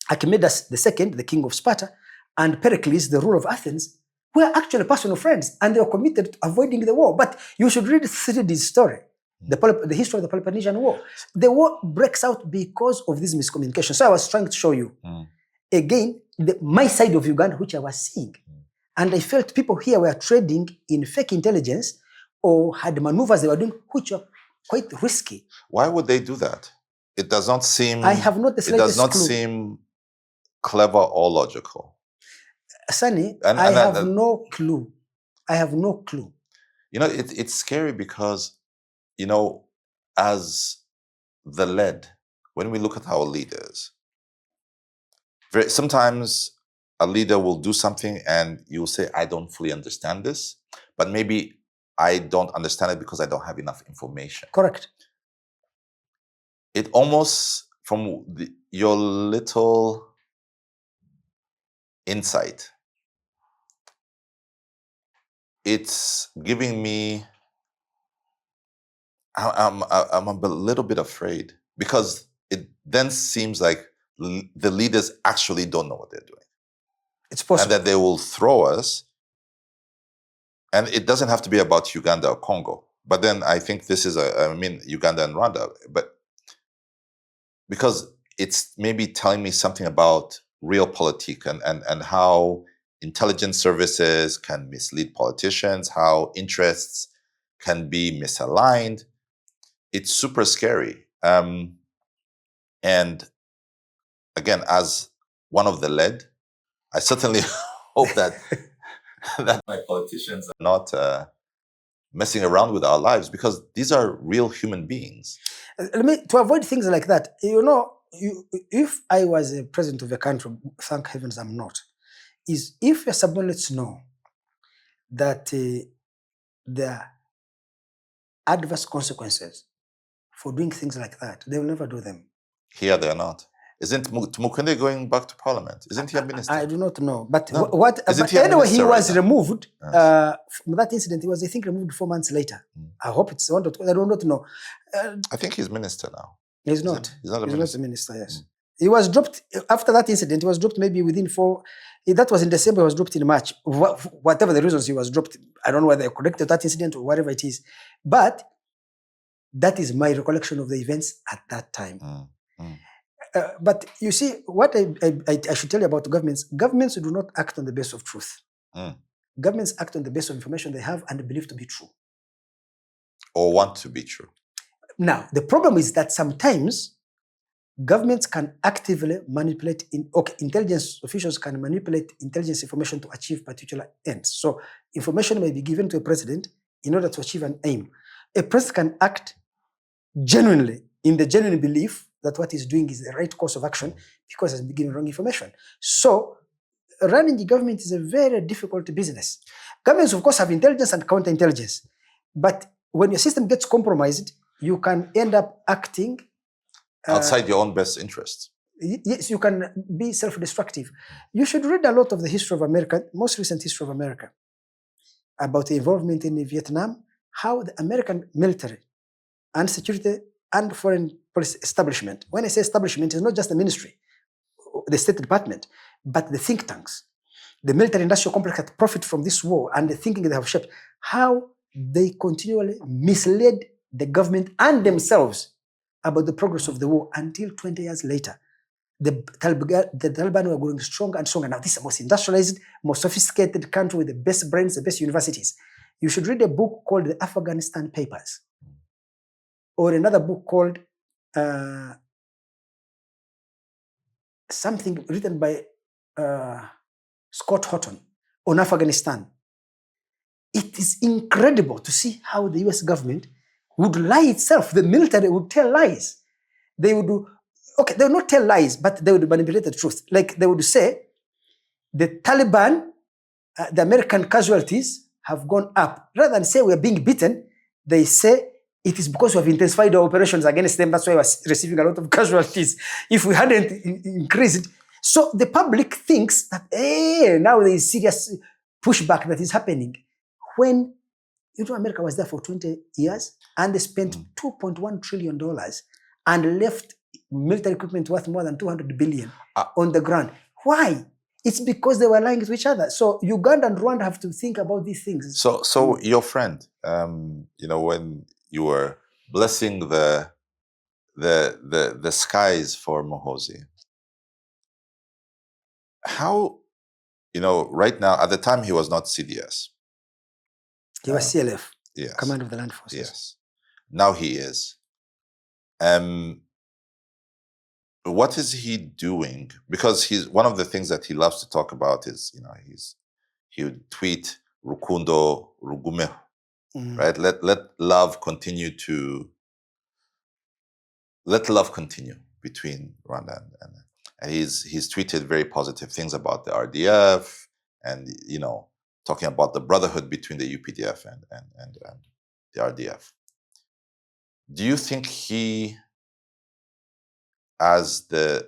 Archimedes II, the king of Sparta, and Pericles, the ruler of Athens, were actually personal friends, and they were committed to avoiding the war. But you should read Thucydides' story, the history of the Peloponnesian War. The war breaks out because of this miscommunication. So I was trying to show you, again, my side of Uganda, which I was seeing. And I felt people here were trading in fake intelligence or had maneuvers they were doing, which were quite risky. Why would they do that? It does not seem. I have not the It does slightest not clue. seem clever or logical. Sunny, And- I and have no clue. I have no clue. You know, it's scary because, you know, as the led, when we look at our leaders, sometimes a leader will do something and you'll say, I don't fully understand this, but maybe I don't understand it because I don't have enough information. Correct. It almost, from your little insight, it's giving me, I'm a little bit afraid because it then seems like the leaders actually don't know what they're doing. It's possible. And that they will throw us. And it doesn't have to be about Uganda or Congo. But then I think this is, Uganda and Rwanda. But because it's maybe telling me something about realpolitik and how intelligence services can mislead politicians, how interests can be misaligned. It's super scary. And again, as one of the led, I certainly hope that my politicians are not messing around with our lives, because these are real human beings. To avoid things like that, if I was a president of a country, thank heavens I'm not, is if your subordinates know that there are adverse consequences for doing things like that, they will never do them. Here they are not. Isn't Tumukunde going back to parliament? Isn't he a minister? I do not know. But No. what? Isn't But he a anyway, he minister was right now? removed Yes. from that incident. He was, I think, removed 4 months later. I hope it's 1 or 2. I do not know. I think he's minister now. He's not. He's not a He's minister. not a minister. Yes, he was dropped after that incident. He was dropped maybe within 4. That was in December. He was dropped in March. Whatever the reasons he was dropped, I don't know whether they corrected that incident or whatever it is. But that is my recollection of the events at that time. But you see, what I should tell you about governments do not act on the basis of truth. Governments act on the basis of information they have and believe to be true. Or want to be true. Now, the problem is that sometimes governments can actively manipulate, intelligence officials can manipulate intelligence information to achieve particular ends. So information may be given to a president in order to achieve an aim. A president can act genuinely, in the genuine belief that what he's doing is the right course of action because he's been given wrong information. So running the government is a very difficult business. Governments, of course, have intelligence and counterintelligence. But when your system gets compromised, you can end up acting outside your own best interests. Yes, you can be self-destructive. You should read a lot of the history of America, most recent history of America, about the involvement in Vietnam, how the American military and security and foreign policy establishment, when I say establishment, it's not just the ministry, the State Department, but the think tanks, the military industrial complex that profit from this war and the thinking they have shaped, how they continually misled the government and themselves about the progress of the war until 20 years later. The Taliban were growing stronger and stronger. Now, this is the most industrialized, most sophisticated country with the best brains, the best universities. You should read a book called The Afghanistan Papers, or another book called something written by Scott Horton on Afghanistan. It is incredible to see how the US government would lie itself. The military would tell lies. They would do, okay, they would not tell lies, but they would manipulate the truth. Like they would say, the Taliban, the American casualties have gone up. Rather than say we are being beaten, they say it is because we have intensified our operations against them. That's why we're receiving a lot of casualties. If we hadn't increased. So the public thinks that, hey, now there is serious pushback that is happening. When America was there for 20 years and they spent $2.1 trillion and left military equipment worth more than 200 billion on the ground. Why? It's because they were lying to each other. So Uganda and Rwanda have to think about these things. So your friend, when you were blessing the skies for Muhoozi, how, right now, at the time he was not CDS. He was CLF, yes. Command of the Land Forces. Yes. Now he is. What is he doing? Because he's one of the things that he loves to talk about is, he would tweet Rukundo Rugume, right? Let love continue between Rwanda and he's tweeted very positive things about the RDF and talking about the brotherhood between the UPDF and the RDF. Do you think he, as the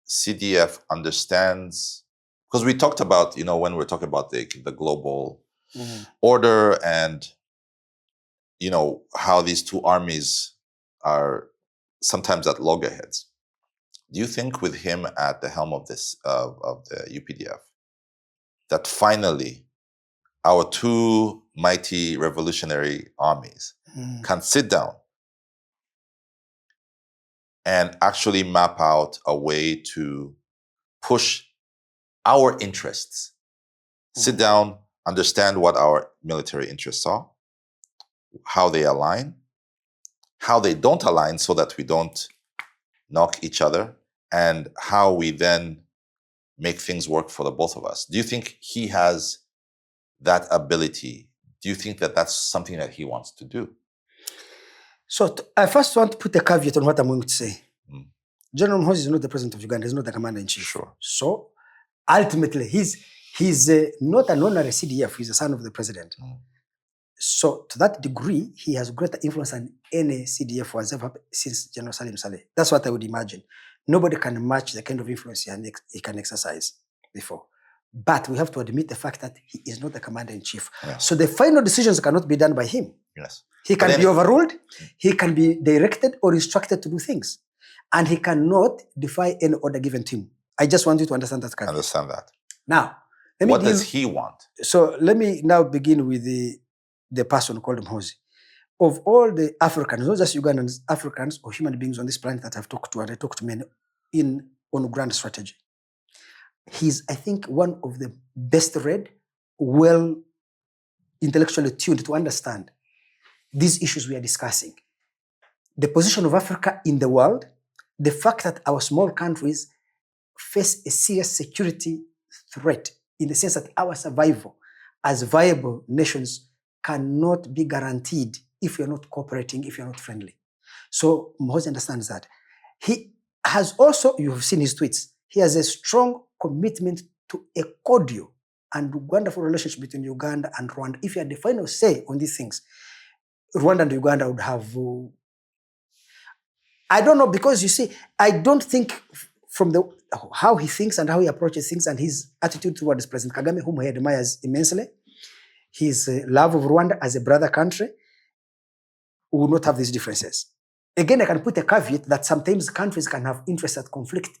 CDF, understands? Because we talked about, when we're talking about the global order and, how these two armies are sometimes at loggerheads. Do you think with him at the helm of the UPDF, that finally our two mighty revolutionary armies can sit down and actually map out a way to push our interests? Sit down, understand what our military interests are, how they align, how they don't align so that we don't knock each other, and how we then make things work for the both of us. Do you think he has that ability? Do you think that that's something that he wants to do? So I first want to put a caveat on what I'm going to say. General Muhoozi is not the president of Uganda. He's not the commander-in-chief. Sure. So ultimately, he's not an honorary CDF. He's the son of the president. So to that degree, he has greater influence than any CDF was ever since General Salim Saleh. That's what I would imagine. Nobody can match the kind of influence he can exercise before. But we have to admit the fact that he is not the commander-in-chief. Yes. So the final decisions cannot be done by him. Yes. He can be overruled, he can be directed or instructed to do things. And he cannot defy any order given to him. I just want you to understand that. Understand that. Now, what does he want? So let me now begin with the person called Muhoozi. Of all the Africans, not just Ugandans, Africans or human beings on this planet that I've talked to, and I talked to many on grand strategy, he's, I think, one of the best read, well intellectually tuned to understand these issues we are discussing. The position of Africa in the world, the fact that our small countries face a serious security threat in the sense that our survival as viable nations cannot be guaranteed if you're not cooperating, if you're not friendly. So Muhoozi understands that. He has also, you've seen his tweets, he has a strong commitment to a cordial and wonderful relationship between Uganda and Rwanda. If you had the final say on these things, Rwanda and Uganda would have, I don't know, because you see, I don't think from how he thinks and how he approaches things and his attitude towards President Kagame, whom he admires immensely, his love of Rwanda as a brother country, we will not have these differences. Again, I can put a caveat that sometimes countries can have interests that conflict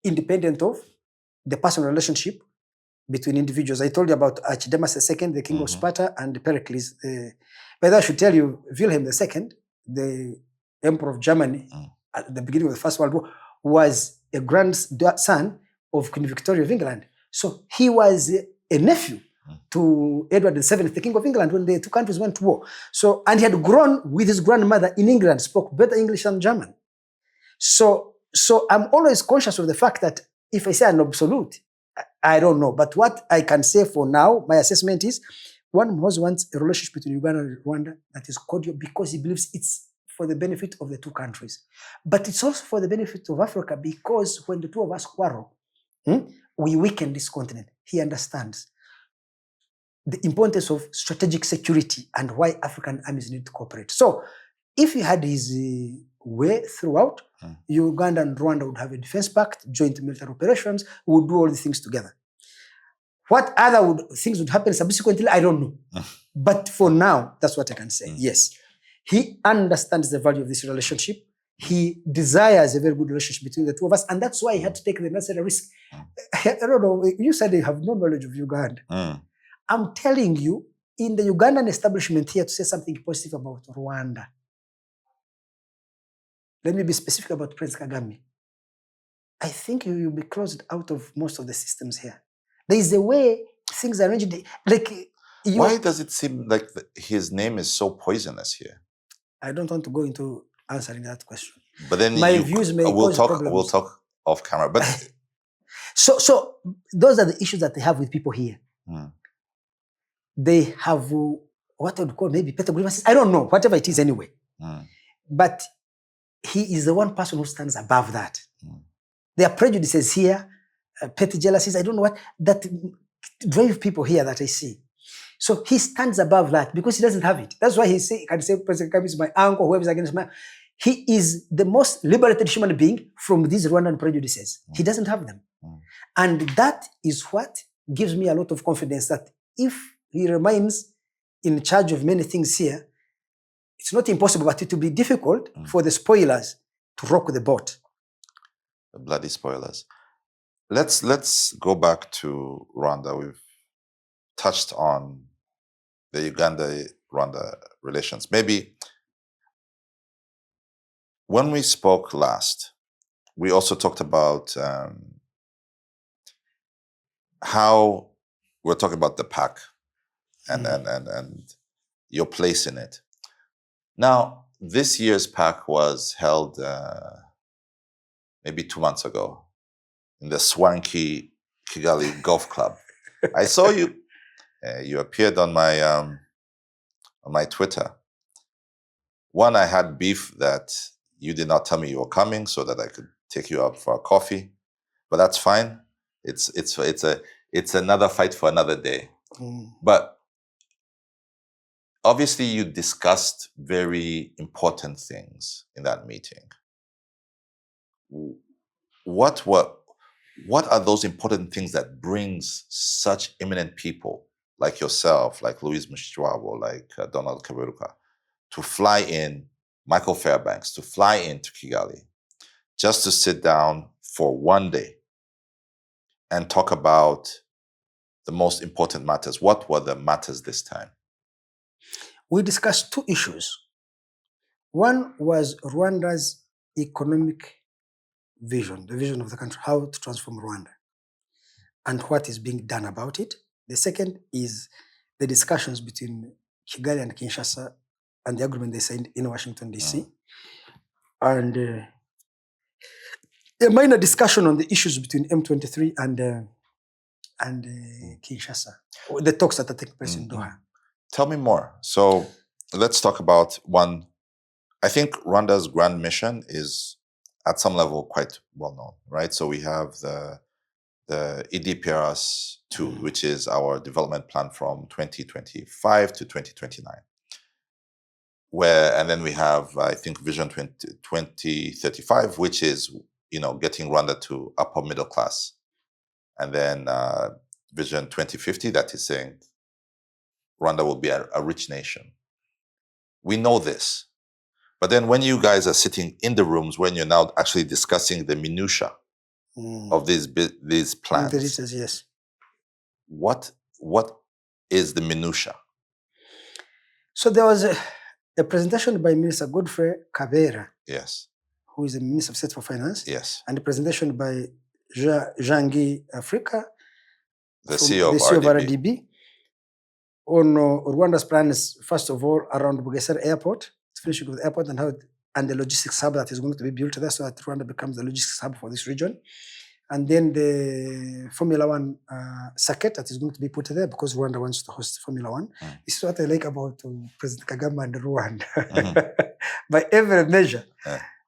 independent of the personal relationship between individuals. I told you about Archdemus II, the king of Sparta, and Pericles. By the way, I should tell you, Wilhelm II, the emperor of Germany at the beginning of the First World War, was a grandson of Queen Victoria of England. So he was a nephew to Edward VII, the king of England, when the two countries went to war. So, and he had grown with his grandmother in England, spoke better English than German. So I'm always conscious of the fact that if I say an absolute, I don't know. But what I can say for now, my assessment is, one Muhoozi wants a relationship between Uganda and Rwanda that is cordial because he believes it's for the benefit of the two countries. But it's also for the benefit of Africa because when the two of us quarrel, we weaken this continent. He understands the importance of strategic security and why African armies need to cooperate. So if he had his way throughout, Uganda and Rwanda would have a defense pact, joint military operations, would do all these things together. What other things would happen subsequently, I don't know. But for now, that's what I can say. Yes. He understands the value of this relationship. He desires a very good relationship between the two of us. And that's why he had to take the necessary risk. I don't know. You said you have no knowledge of Uganda. I'm telling you, in the Ugandan establishment here, to say something positive about Rwanda. Let me be specific about President Kagame. I think you will be closed out of most of the systems here. There is a way things are arranged. Why does it seem like his name is so poisonous here? I don't want to go into answering that question. But then my views may cause problems. We'll talk off camera. But so those are the issues that they have with people here. They have what I would call maybe petty grievances. I don't know, whatever it is anyway. But he is the one person who stands above that. There are prejudices here, petty jealousies, I don't know what, that drive people here that I see. So he stands above that because he doesn't have it. That's why he can say President Kagame is my uncle, whoever is against my... He is the most liberated human being from these Rwandan prejudices. He doesn't have them. And that is what gives me a lot of confidence that if he remains in charge of many things here, it's not impossible, but it will be difficult for the spoilers to rock the boat. The bloody spoilers. Let's go back to Rwanda. We've touched on the Uganda-Rwanda relations. Maybe when we spoke last, we also talked about how we're talking about the PAC and your place in it. Now, this year's PAC was held maybe 2 months ago in the swanky Kigali Golf Club. I saw you. You appeared on my Twitter. One, I had beef that you did not tell me you were coming so that I could take you out for a coffee, but that's fine. It's another fight for another day. But obviously, you discussed very important things in that meeting. What are those important things that brings such eminent people like yourself, like Louise Mushikiwabo, like Donald Kaberuka, to fly in, Michael Fairbanks, to fly into Kigali, just to sit down for one day and talk about the most important matters? What were the matters this time? We discussed two issues. One was Rwanda's economic vision, the vision of the country, how to transform Rwanda, and what is being done about it. The second is the discussions between Kigali and Kinshasa and the agreement they signed in Washington, D.C. And a minor discussion on the issues between M23 and Kinshasa, the talks that are taking place in Doha. Tell me more. So let's talk about one. I think Rwanda's grand mission is at some level quite well known, right? So we have the EDPRS 2, which is our development plan from 2025 to 2029. And then we have, I think, Vision 2035, which is, getting Rwanda to upper middle class. And then Vision 2050, that is saying Rwanda will be a rich nation. We know this. But then when you guys are sitting in the rooms, when you're now actually discussing the minutiae of these plans, yes. What is the minutiae? So there was a presentation by Minister Godfrey Kabera, yes, who is the Minister of State for Finance, yes, and a presentation by Jean-Guy Africa, the CEO of RDB, on Rwanda's plans, first of all, around Bugesera Airport, finishing with the airport and the logistics hub that is going to be built there so that Rwanda becomes the logistics hub for this region. And then the Formula One circuit that is going to be put there because Rwanda wants to host Formula One. This is what I like about President Kagame and Rwanda. By every measure,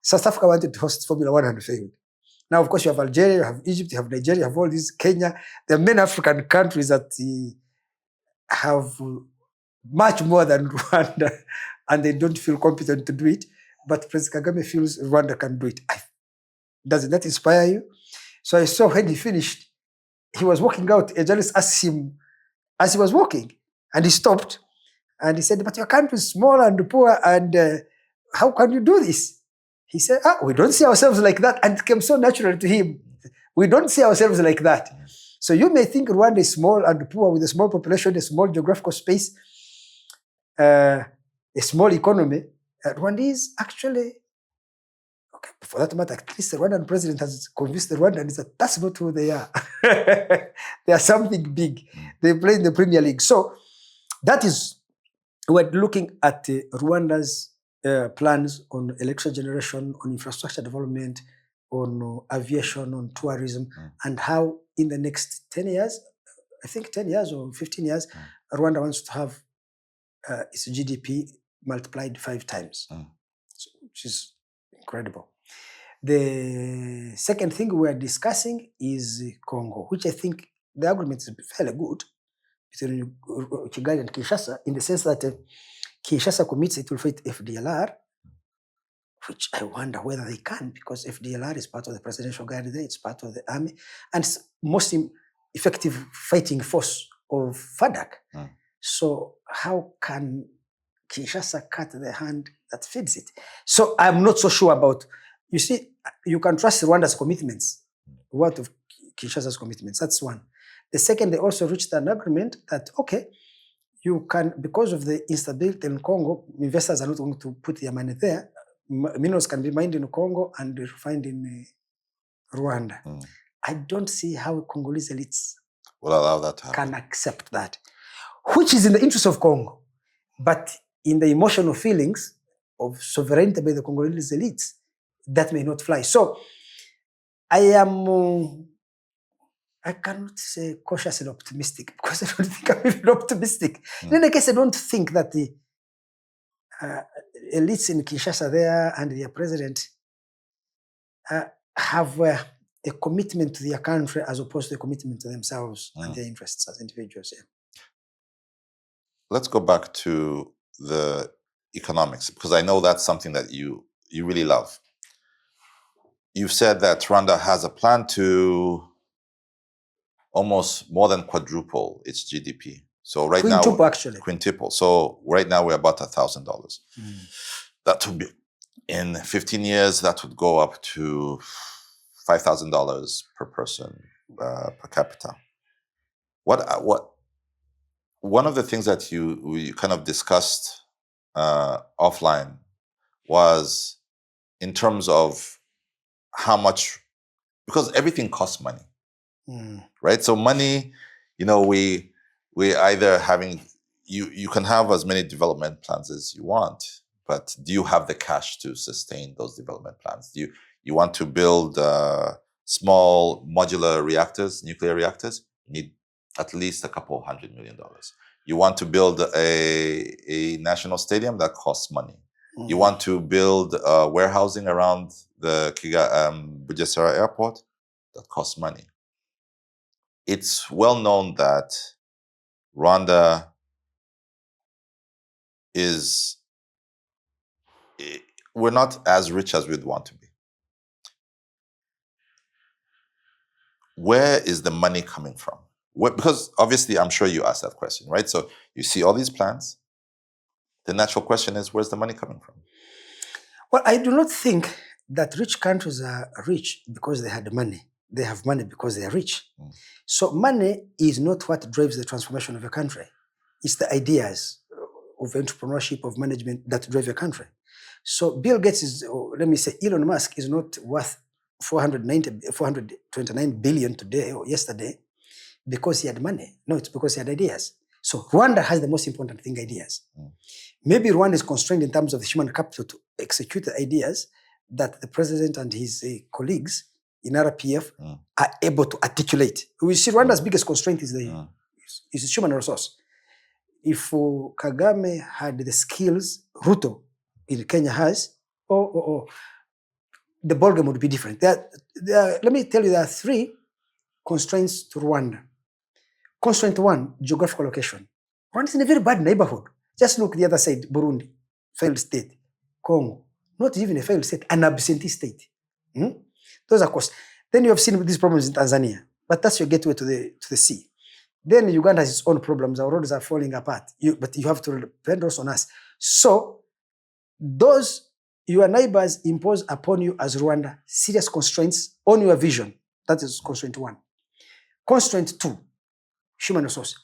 South Africa wanted to host Formula One and failed. Now, of course, you have Algeria, you have Egypt, you have Nigeria, you have all these, Kenya. There are many African countries that have much more than Rwanda and they don't feel competent to do it. But President Kagame feels Rwanda can do it. Doesn't that inspire you? So I saw when he finished, he was walking out. A journalist asked him as he was walking, and he stopped and he said, "But your country is small and poor, and how can you do this?" He said, "We don't see ourselves like that." And it came so natural to him. We don't see ourselves like that. So you may think Rwanda is small and poor with a small population, a small geographical space, a small economy. Rwanda is actually, okay, for that matter, at least the Rwandan president has convinced the Rwandans that that's not who they are. They are something big. They play in the Premier League. So that is, we're looking at Rwanda's plans on electrical generation, on infrastructure development, on aviation, on tourism, and how in the next 10 years, I think 10 years or 15 years, Rwanda wants to have its GDP multiplied 5 times, which is incredible. The second thing we are discussing is Congo, which I think the agreement is fairly good between Kigali and Kinshasa, in the sense that Kinshasa commits it will fight FDLR, which I wonder whether they can, because FDLR is part of the presidential guard there, it's part of the army, and it's most effective fighting force of FADC. So how can Kinshasa cut the hand that feeds it? So I'm not so sure about, you see, you can trust Rwanda's commitments, what of Kinshasa's commitments, that's one. The second, they also reached an agreement that, okay, you can, because of the instability in Congo, investors are not going to put their money there. Minerals can be mined in Congo and refined in Rwanda. I don't see how Congolese elites will allow that to happen. Can accept that, which is in the interest of Congo. But in the emotional feelings of sovereignty by the Congolese elites, that may not fly. So I cannot say cautiously optimistic, because I don't think I'm even optimistic. In any case, I don't think that the elites in Kinshasa there and their president have a commitment to their country as opposed to a commitment to themselves and their interests as individuals. Let's go back to the economics, because I know that's something that you really love. You've said that Rwanda has a plan to almost more than quadruple its GDP. So right quintuple, now, actually. Quintuple. So right now we're about $1,000. That would be, in 15 years, that would go up to $5,000 per person per capita. One of the things that we kind of discussed offline was in terms of how much, because everything costs money, right? So money, we either having, you can have as many development plans as you want, but do you have the cash to sustain those development plans? Do you want to build small modular reactors, nuclear reactors? You need at least a couple $100 million. You want to build a national stadium? That costs money. You want to build warehousing around the Bugesera airport? That costs money. It's well known that Rwanda we're not as rich as we'd want to be. Where is the money coming from? Because obviously, I'm sure you asked that question, right? So you see all these plans. The natural question is, where's the money coming from? Well, I do not think that rich countries are rich because they had money. They have money because they are rich. So money is not what drives the transformation of a country. It's the ideas of entrepreneurship, of management that drive a country. So Bill Gates is, or let me say Elon Musk is not worth 429 billion today or yesterday because he had money. No, it's because he had ideas. So Rwanda has the most important thing, ideas. Maybe Rwanda is constrained in terms of the human capital to execute the ideas that the president and his colleagues in RPF are able to articulate. We see Rwanda's biggest constraint is is human resource. If Kagame had the skills Ruto in Kenya has, the ballgame would be different. Let me tell you, there are 3 constraints to Rwanda. Constraint 1, geographical location. Rwanda is in a very bad neighborhood. Just look the other side, Burundi, failed state. Congo, not even a failed state, an absentee state. Those are costs. Then you have seen these problems in Tanzania, but that's your gateway to the sea. Then Uganda has its own problems. Our roads are falling apart, but you have to depend also on us. So those your neighbors impose upon you as Rwanda serious constraints on your vision. That is constraint 1. Constraint 2, human resource.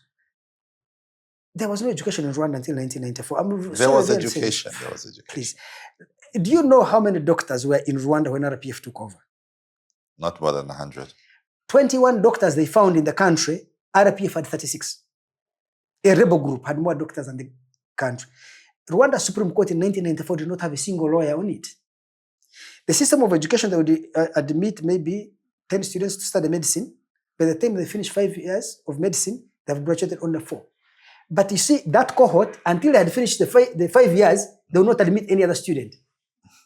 There was no education in Rwanda until 1994. There was education. Please. Do you know how many doctors were in Rwanda when RPF took over? Not more than 100. 21 doctors they found in the country. RPF had 36. A rebel group had more doctors than the country. Rwanda Supreme Court in 1994 did not have a single lawyer on it. The system of education, they would admit maybe 10 students to study medicine. By the time they finish 5 years of medicine, they have graduated only 4. But you see, that cohort, until they had finished the 5 years, they would not admit any other student.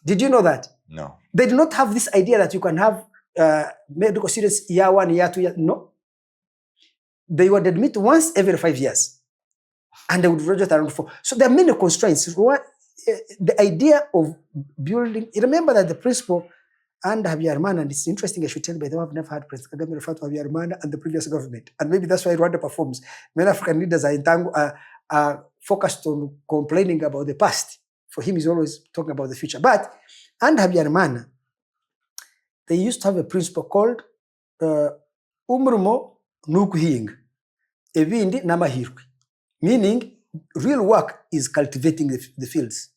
Did you know that? No. They did not have this idea that you can have medical students year 1, year 2, year. No. They would admit once every 5 years. And they would graduate around 4. So there are many constraints. The idea of building, remember that the principle under Habyarimana, and it's interesting, I should tell you, by the way, I've never heard President Kagame refer to Habyarimana and the previous government. And maybe that's why Rwanda performs. Many African leaders are focused on complaining about the past. For him, he's always talking about the future. But under Habyarimana, they used to have a principle called umrumo nukuhing, ebindi namahirwe. Meaning, real work is cultivating the fields.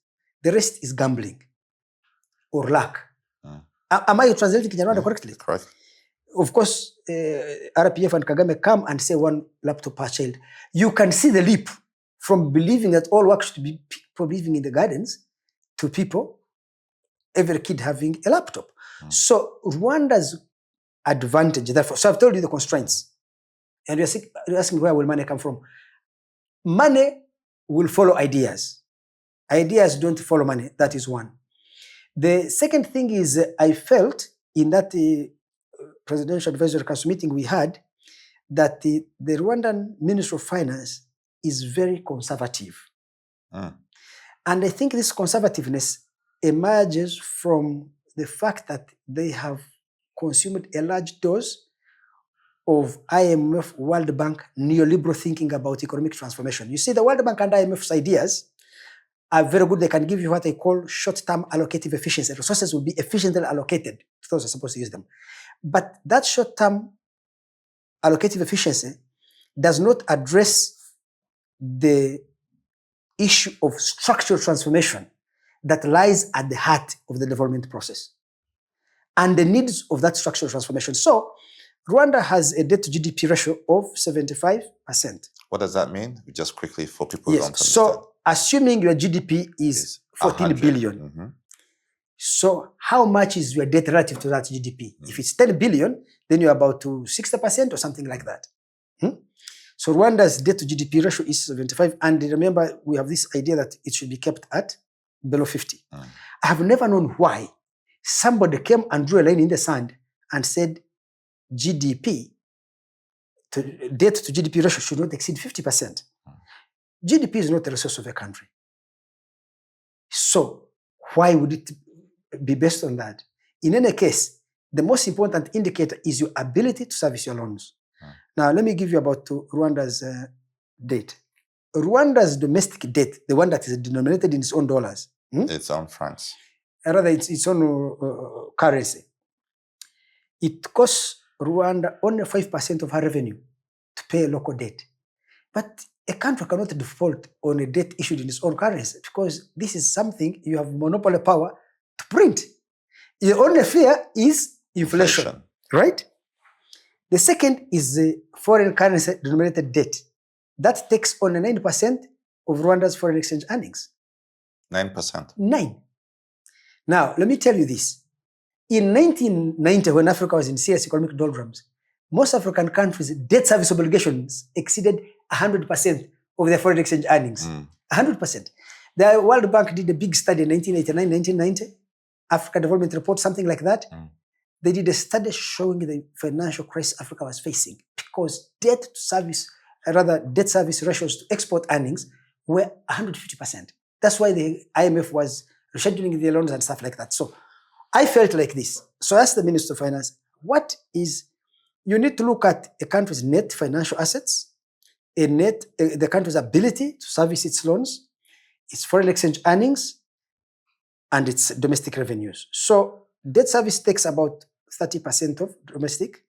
The rest is gambling or luck. Am I translating Kinyarwanda correctly? Correct. Of course, RPF and Kagame come and say 1 laptop per child. You can see the leap from believing that all work should be people living in the gardens to people, every kid having a laptop. So Rwanda's advantage, therefore, so I've told you the constraints. And you're asking where will money come from? Money will follow ideas. Ideas don't follow money. That is 1. The second thing is I felt in that Presidential Advisory Council meeting we had that the Rwandan Ministry of Finance is very conservative. And I think this conservativeness emerges from the fact that they have consumed a large dose of IMF, World Bank, neoliberal thinking about economic transformation. You see, the World Bank and IMF's ideas are very good. They can give you what they call short-term allocative efficiency. Resources will be efficiently allocated to those who are supposed to use them. But that short-term allocative efficiency does not address the issue of structural transformation that lies at the heart of the development process and the needs of that structural transformation. So Rwanda has a debt to GDP ratio of 75%. What does that mean? Just quickly for people who don't understand. So assuming your GDP is 14 billion, so how much is your debt relative to that GDP? If it's 10 billion, then you're about to 60% or something like that. So Rwanda's debt to GDP ratio is 75. And remember, we have this idea that it should be kept at below 50. I have never known why somebody came and drew a line in the sand and said GDP, debt to GDP ratio should not exceed 50%. GDP is not a resource of a country. So why would it be based on that? In any case, the most important indicator is your ability to service your loans. Now, let me give you about Rwanda's debt. Rwanda's domestic debt, the one that is denominated in its own dollars. Its own francs. Rather, its own currency. It costs Rwanda only 5% of her revenue to pay local debt. But a country cannot default on a debt issued in its own currency because this is something you have monopoly power to print. The only fear is inflation. Right? The second is the foreign currency denominated debt. That takes only 9% of Rwanda's foreign exchange earnings. 9%. 9. Now, let me tell you this. In 1990, when Africa was in serious economic doldrums, most African countries' debt service obligations exceeded 100% of their foreign exchange earnings. 100%. The World Bank did a big study in 1989, 1990, Africa Development Report, something like that. They did a study showing the financial crisis Africa was facing because debt service ratios to export earnings were 150%. That's why the IMF was rescheduling the loans and stuff like that. So I felt like this. So I asked the Minister of Finance, you need to look at a country's net financial assets, the country's ability to service its loans, its foreign exchange earnings, and its domestic revenues. So debt service takes about 30% of domestic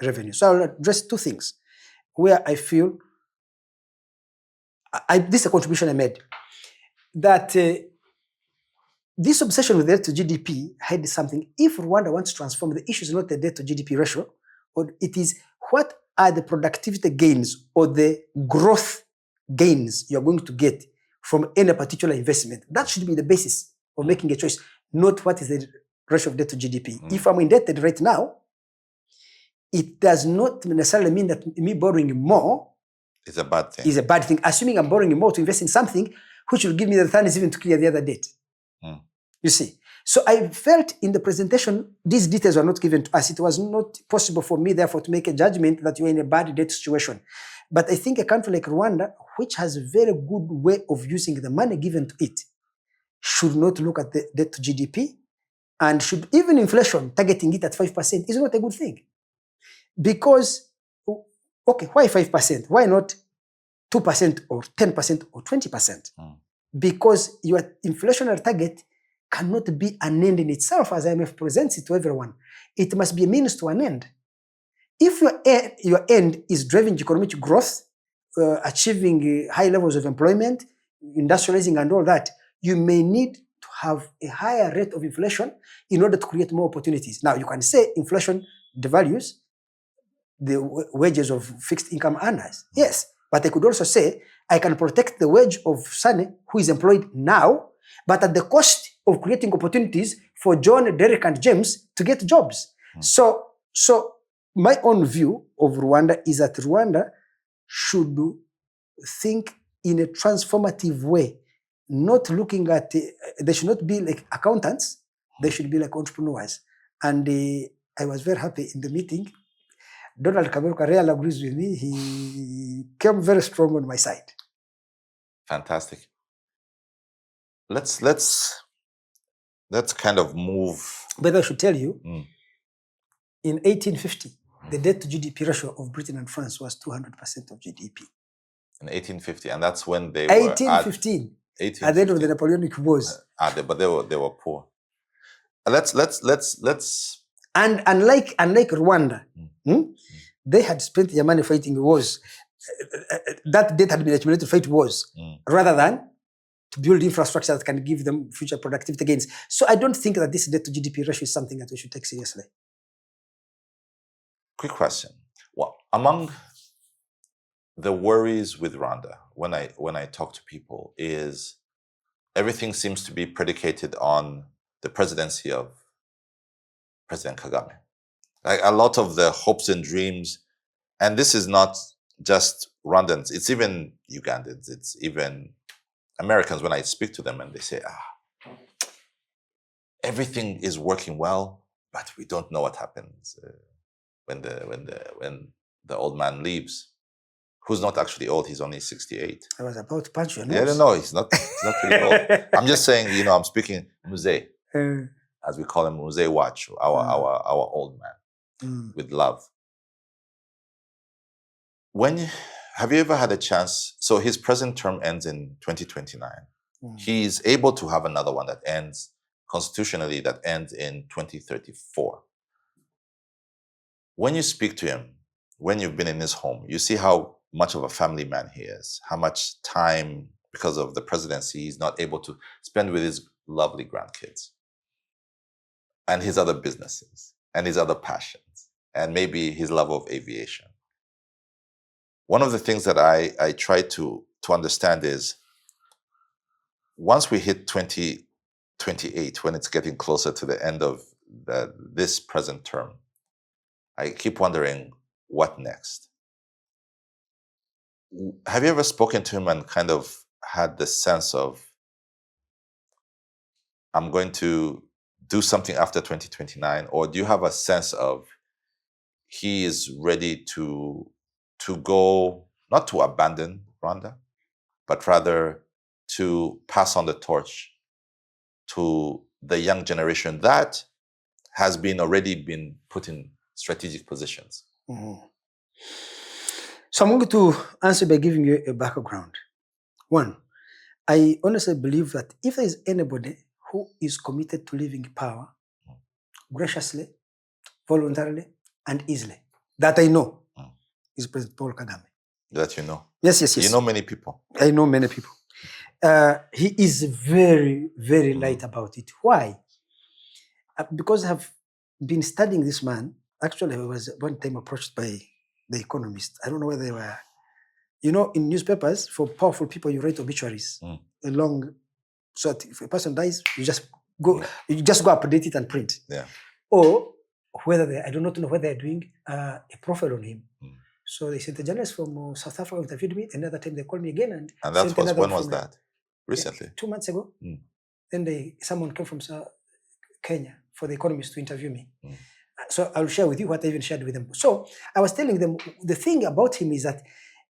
revenue. So I'll address two things where I feel, this is a contribution I made, that this obsession with debt to GDP had something. If Rwanda wants to transform, the issue is not the debt to GDP ratio, or it is what are the productivity gains or the growth gains you're going to get from any particular investment. That should be the basis of making a choice, not what is the ratio of debt to GDP. If I'm indebted right now, it does not necessarily mean that me borrowing more is a bad thing. Is a bad thing. Assuming I'm borrowing more to invest in something which will give me the returns even to clear the other debt. You see. So I felt in the presentation, these details were not given to us. It was not possible for me, therefore, to make a judgment that you're in a bad debt situation. But I think a country like Rwanda, which has a very good way of using the money given to it, should not look at the debt to GDP, and should, even inflation, targeting it at 5% is not a good thing. Because, okay, why 5%? Why not 2% or 10% or 20%? Because your inflationary target cannot be an end in itself, as IMF presents it to everyone. It must be a means to an end. If your end is driving economic growth, achieving high levels of employment, industrializing and all that, you may need to have a higher rate of inflation in order to create more opportunities. Now, you can say inflation devalues the wages of fixed income earners. Yes, but I could also say I can protect the wage of Sane, who is employed now, but at the cost of creating opportunities for John, Derek, and James to get jobs. So my own view of Rwanda is that Rwanda should think in a transformative way, not looking at, they should not be like accountants, they should be like entrepreneurs. And I was very happy in the meeting. Donald Kaberuka really agrees with me. He came very strong on my side. Fantastic. Let's kind of move. But I should tell you, in 1850, the debt to GDP ratio of Britain and France was 200% of GDP. In 1850, and that's when they 1815, at the end of the Napoleonic Wars. But they were poor. Let's And unlike Rwanda, they had spent their money fighting wars. That debt had been accumulated to fight wars, rather than to build infrastructure that can give them future productivity gains. So I don't think that this debt to GDP ratio is something that we should take seriously. Quick question. Well, among the worries with Rwanda, when I talk to people, is everything seems to be predicated on the presidency of President Kagame. Like a lot of the hopes and dreams, and this is not just Rwandans, it's even Ugandans, it's even Americans. When I speak to them and they say, everything is working well, but we don't know what happens when the old man leaves, who's not actually old, he's only 68. I was about to punch your nose. Yeah, no, he's not really old. I'm just saying, I'm speaking Muhoozi, as we call him, Muhoozi Watch, our old man, with love. Have you ever had a chance? So his present term ends in 2029. He's able to have another one that ends constitutionally, that ends in 2034. When you speak to him, when you've been in his home, you see how much of a family man he is, how much time, because of the presidency, he's not able to spend with his lovely grandkids and his other businesses and his other passions and maybe his love of aviation. One of the things that I try to understand is, once we hit 2028, when it's getting closer to the end of this present term, I keep wondering, what next? Have you ever spoken to him and kind of had the sense of, I'm going to do something after 2029? Or do you have a sense of he is ready to go, not to abandon Rwanda, but rather to pass on the torch to the young generation that has already been put in strategic positions? Mm-hmm. So I'm going to answer by giving you a background. One, I honestly believe that if there is anybody who is committed to living power graciously, voluntarily, and easily, that I know, is President Paul Kagame. That you know? Yes. You know many people? I know many people. He is very, very light about it. Why? Because I have been studying this man. Actually, I was one time approached by The Economist. I don't know whether they were, in newspapers, for powerful people, you write obituaries along, so that if a person dies, you just go update it and print. Yeah. Or whether I do not know whether they're doing a profile on him. So they sent a journalist from South Africa interviewed me. Another time they called me again, and that was, when was that? Recently? 2 months ago. Then someone came from Kenya for The Economist to interview me. So I'll share with you what I even shared with them. So I was telling them, the thing about him is that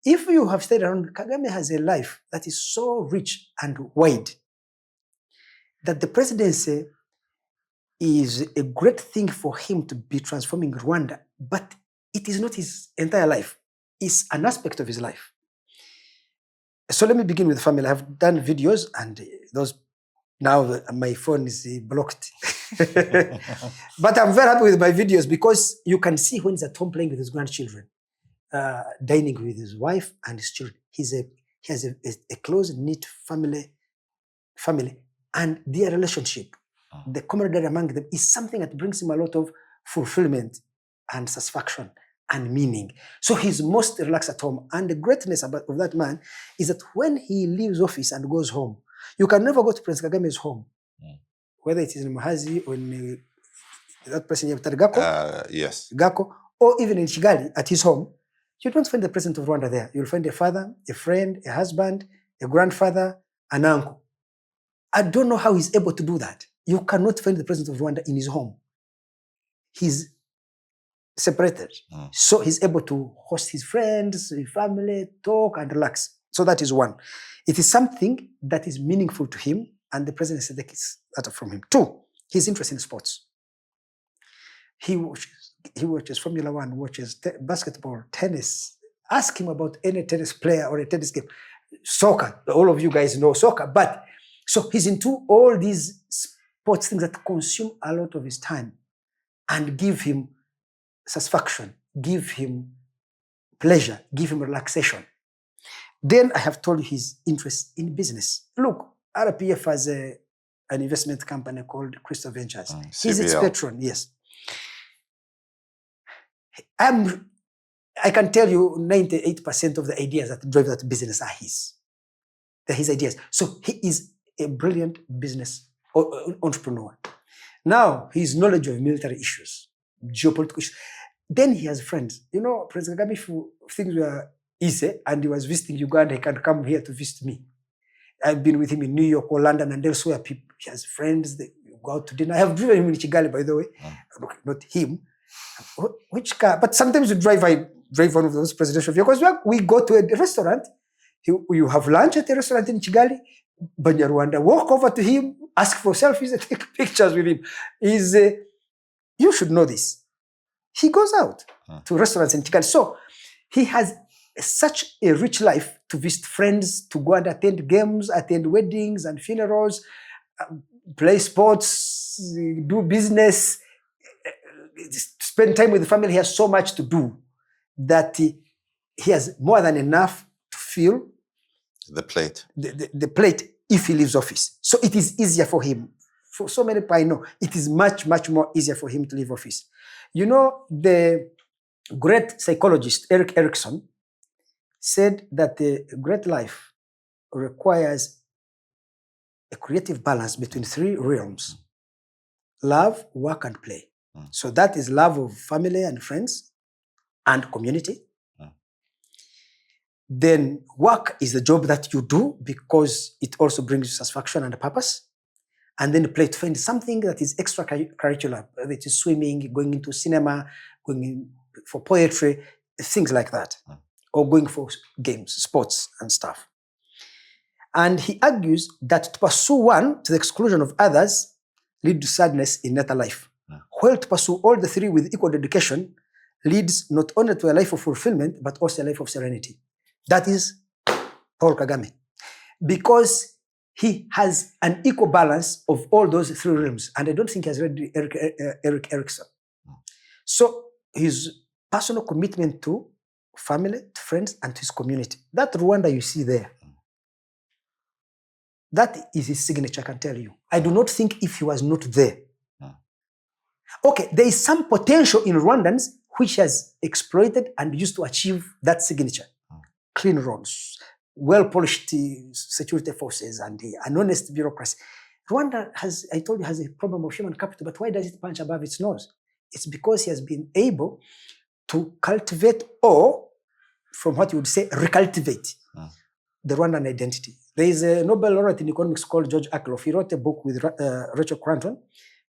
if you have stayed around, Kagame has a life that is so rich and wide that the presidency is a great thing for him to be transforming Rwanda, but it is not his entire life. It's an aspect of his life. So let me begin with the family. I've done videos, and those now my phone is blocked. But I'm very happy with my videos because you can see when he's at home playing with his grandchildren, dining with his wife and his children. He has a close knit family, and their relationship, the camaraderie among them, is something that brings him a lot of fulfillment and satisfaction and meaning. So he's most relaxed at home. And the greatness of that man is that when he leaves office and goes home, you can never go to President Kagame's home, whether it is in Muhoozi or in that person, Gako, yes, Gako, or even in Kigali at his home. You don't find the president of Rwanda there. You'll find a father, a friend, a husband, a grandfather, an uncle. I don't know how he's able to do that. You cannot find the president of Rwanda in his home. He's separated. So he's able to host his friends, his family, talk and relax. So that is one. It is something that is meaningful to him, and the presidency takes that from him. Two, his interest in sports. He watches Formula One, watches basketball, tennis. Ask him about any tennis player or a tennis game. Soccer, all of you guys know soccer, but so he's into all these sports things that consume a lot of his time and give him satisfaction, give him pleasure, give him relaxation. Then I have told you his interest in business. Look, RPF has an investment company called Crystal Ventures. He's its patron, yes. I can tell you 98% of the ideas that drive that business are his. They're his ideas. So he is a brilliant business entrepreneur. Now, his knowledge of military issues, geopolitical issues. Then he has friends. President Kagame, if things were easy and he was visiting Uganda, he can come here to visit me. I've been with him in New York or London and elsewhere. He has friends. They go out to dinner. I have driven him in Kigali, by the way. Not him. Which car? But sometimes I drive one of those presidential vehicles. We go to a restaurant. You have lunch at a restaurant in Kigali. Banyarwanda, walk over to him, ask for selfies and take pictures with him. You should know this. He goes out to restaurants in Kigali. So he has such a rich life to visit friends, to go and attend games, attend weddings and funerals, play sports, do business, spend time with the family. He has so much to do that he has more than enough to fill the plate. The plate if he leaves office. So it is easier for him. For so many people I know, it is much, much more easier for him to leave office. The great psychologist Erik Erikson said that the great life requires a creative balance between three realms: love, work, and play. So that is love of family and friends and community. Then work is the job that you do because it also brings you satisfaction and a purpose. And then play to find something that is extracurricular, whether it is swimming, going into cinema, going in for poetry, things like that, or going for games, sports and stuff. And he argues that to pursue one to the exclusion of others leads to sadness in later life. While to pursue all the three with equal dedication leads not only to a life of fulfillment, but also a life of serenity. That is Paul Kagame. Because he has an equal balance of all those three realms. And I don't think he has read Eric Erickson. So his personal commitment to family, to friends, and to his community. That Rwanda you see there, that is his signature, I can tell you. I do not think if he was not there. Okay, there is some potential in Rwandans which has exploited and used to achieve that signature. Clean roads, well-polished security forces, and an honest bureaucracy. Rwanda has, I told you, has a problem of human capital, but why does it punch above its nose? It's because he has been able to cultivate, or from what you would say, recultivate the Rwandan identity. There is a Nobel laureate in economics called George Akerlof. He wrote a book with Rachel Cranton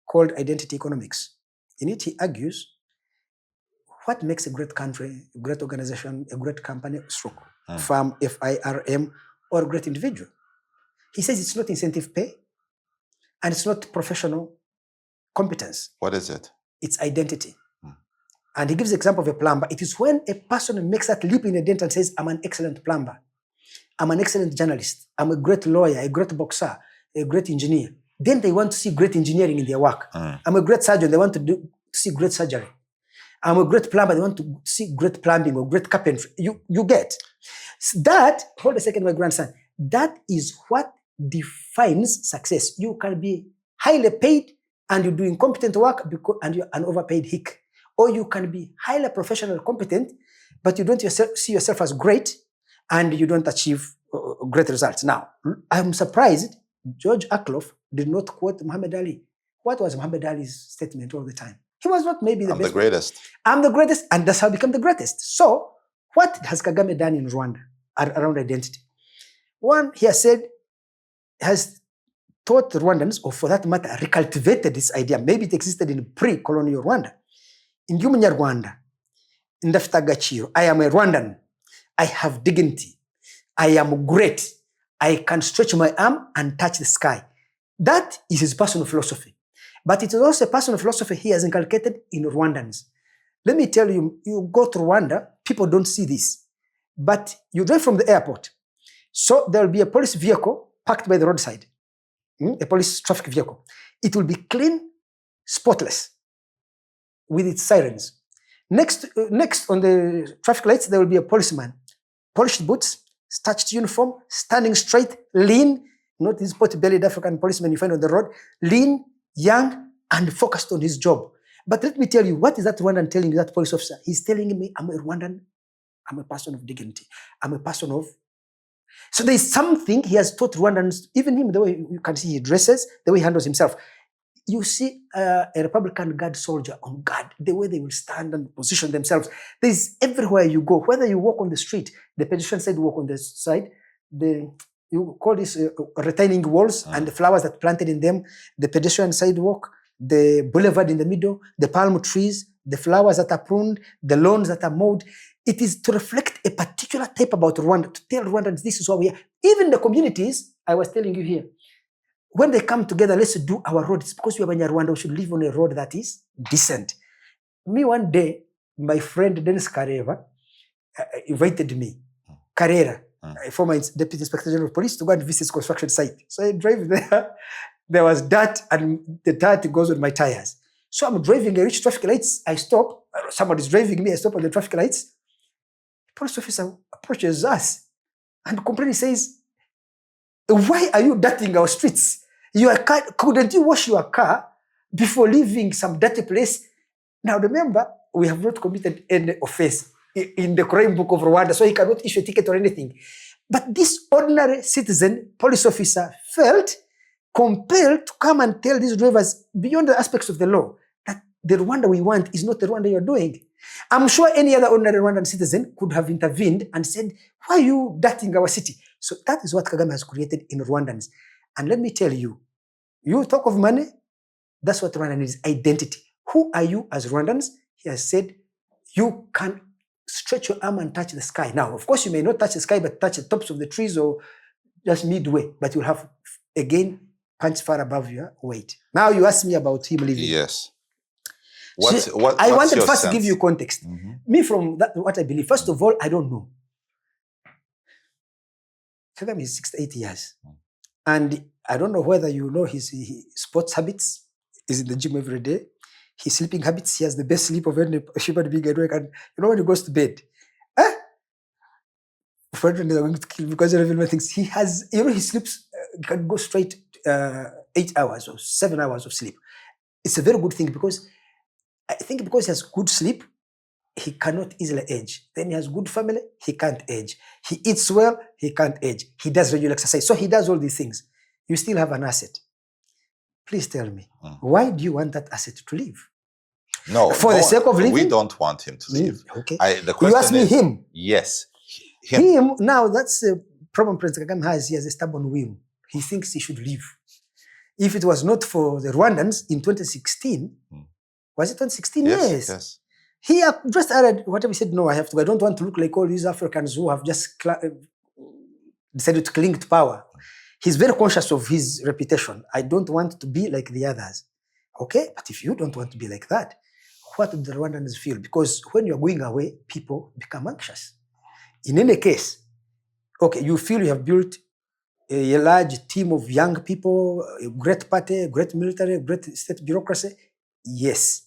called Identity Economics. In it, he argues what makes a great country, a great organization, a great company, firm, FIRM, or a great individual. He says it's not incentive pay and it's not professional competence. What is it? It's identity. And he gives the example of a plumber. It is when a person makes that leap in identity and says, I'm an excellent plumber, I'm an excellent journalist, I'm a great lawyer, a great boxer, a great engineer. Then they want to see great engineering in their work. I'm a great surgeon, they want to see great surgery. I'm a great plumber, they want to see great plumbing or great carpentry. You get. That, hold a second, my grandson, that is what defines success. You can be highly paid and you're doing competent work and you're an overpaid hick. Or you can be highly professional, competent, but you don't see yourself as great and you don't achieve great results. Now, I'm surprised George Akerlof did not quote Muhammad Ali. What was Muhammad Ali's statement all the time? He was not maybe the best. I'm the greatest. I'm the greatest, and that's how I become the greatest. So, what has Kagame done in Rwanda around identity? One, he has taught the Rwandans, or for that matter, recultivated this idea. Maybe it existed in pre-colonial Rwanda. In Rwanda, in the I am a Rwandan. I have dignity. I am great. I can stretch my arm and touch the sky. That is his personal philosophy. But it is also a personal philosophy he has inculcated in Rwandans. Let me tell you, you go to Rwanda, people don't see this. But you drive from the airport. So there will be a police vehicle parked by the roadside. A police traffic vehicle. It will be clean, spotless, with its sirens. Next on the traffic lights, there will be a policeman. Polished boots, starched uniform, standing straight, lean, not these pot-bellied African policemen you find on the road, lean, young, and focused on his job. But let me tell you, what is that Rwandan telling you, that police officer? He's telling me, I'm a Rwandan, I'm a person of dignity, I'm a person of... So there is something he has taught Rwandans, even him, the way you can see he dresses, the way he handles himself. You see a Republican Guard soldier on guard, the way they will stand and position themselves. There's everywhere you go, whether you walk on the street, the pedestrian side walk on the side, you call this retaining walls and the flowers that planted in them, the pedestrian sidewalk, the boulevard in the middle, the palm trees, the flowers that are pruned, the lawns that are mowed. It is to reflect a particular type about Rwanda, to tell Rwandans this is what we are. Even the communities, I was telling you here, when they come together, let's do our road. It's because we are in Rwanda, we should live on a road that is decent. Me one day, my friend Dennis Kareva invited me, Carrera, former Deputy Inspector General of Police, to go and visit his construction site. So I drive there. There was dirt, and the dirt goes on my tires. So I'm driving, I reach traffic lights, I stop. Somebody's driving me, I stop on the traffic lights. The police officer approaches us and complaining, says, why are you dirtying our streets? Your car, couldn't you wash your car before leaving some dirty place? Now remember, we have not committed any offense in the crime book of Rwanda, so he cannot issue a ticket or anything. But this ordinary citizen, police officer, felt compelled to come and tell these drivers beyond the aspects of the law that the Rwanda we want is not the Rwanda you're doing. I'm sure any other ordinary Rwandan citizen could have intervened and said, why are you dirtying our city? So that is what Kagame has created in Rwandans. And let me tell you, you talk of money, that's what Rwandan is, identity. Who are you as Rwandans? He has said, you can stretch your arm and touch the sky. Now, of course, you may not touch the sky, but touch the tops of the trees or just midway. But you'll have, again, punch far above your weight. Now you ask me about him leaving. Yes. I wanted first to give you context. Me, from that, what I believe, first of all, I don't know. Kagame is 68 years. And I don't know whether you know his sports habits. He's in the gym every day. His sleeping habits, he has the best sleep of any human being. And when he goes to bed, because everyone thinks he has, he sleeps, can go straight 8 hours or 7 hours of sleep. It's a very good thing because I think because he has good sleep, he cannot easily age. Then he has good family, he can't age. He eats well, he can't age. He does regular exercise. So he does all these things. You still have an asset. Please tell me, why do you want that asset to leave? No, for the sake of living? We don't want him to leave. Okay. The question you ask me him. Yes. Him, now that's the problem President Kagame has. He has a stubborn will. He thinks he should leave. If it was not for the Rwandans in 2016, was it 2016? Yes. He just added, whatever he said, no, I have to go. I don't want to look like all these Africans who have just decided to cling to power. He's very conscious of his reputation. I don't want to be like the others. Okay, but if you don't want to be like that, what do the Rwandans feel? Because when you're going away, people become anxious. In any case, okay, you feel you have built a large team of young people, a great party, great military, great state bureaucracy. Yes.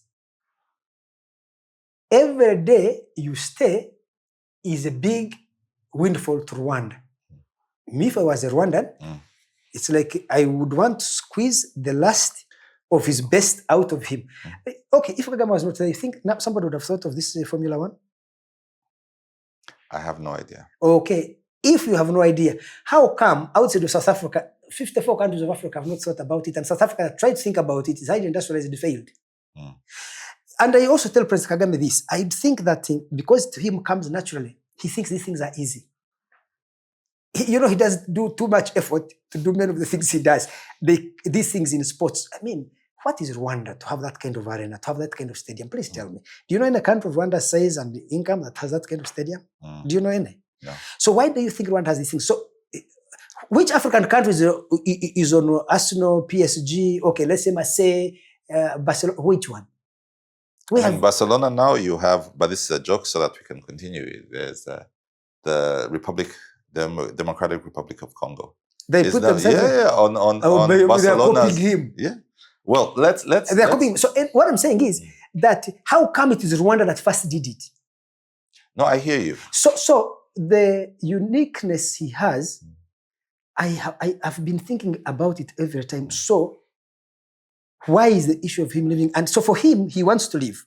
Every day you stay is a big windfall to Rwanda. Me, if I was a Rwandan, it's like I would want to squeeze the last of his best out of him. Okay, if Kagame was not there, you think somebody would have thought of this Formula One? I have no idea. Okay, if you have no idea, how come outside of South Africa, 54 countries of Africa have not thought about it, and South Africa tried to think about it, it's highly industrialized, it failed. And I also tell President Kagame this, I think that because to him comes naturally, he thinks these things are easy. He doesn't do too much effort to do many of the things he does. These things in sports, I mean, what is Rwanda to have that kind of arena, to have that kind of stadium? Please tell me. Do you know any country of Rwanda's size and income that has that kind of stadium? Do you know any? No. So why do you think Rwanda has these things? So which African countries is on Arsenal, PSG, okay, let's say Marseille, Barcelona, which one? In Barcelona now you have, but this is a joke so that we can continue. There's the Democratic Republic of Congo. They put themselves on Barcelona. They're copying him. Yeah. Well, let's. They're copying. So what I'm saying is that how come it is Rwanda that first did it? No, I hear you. So the uniqueness he has, I've been thinking about it every time. So why is the issue of him leaving? And so for him, he wants to leave.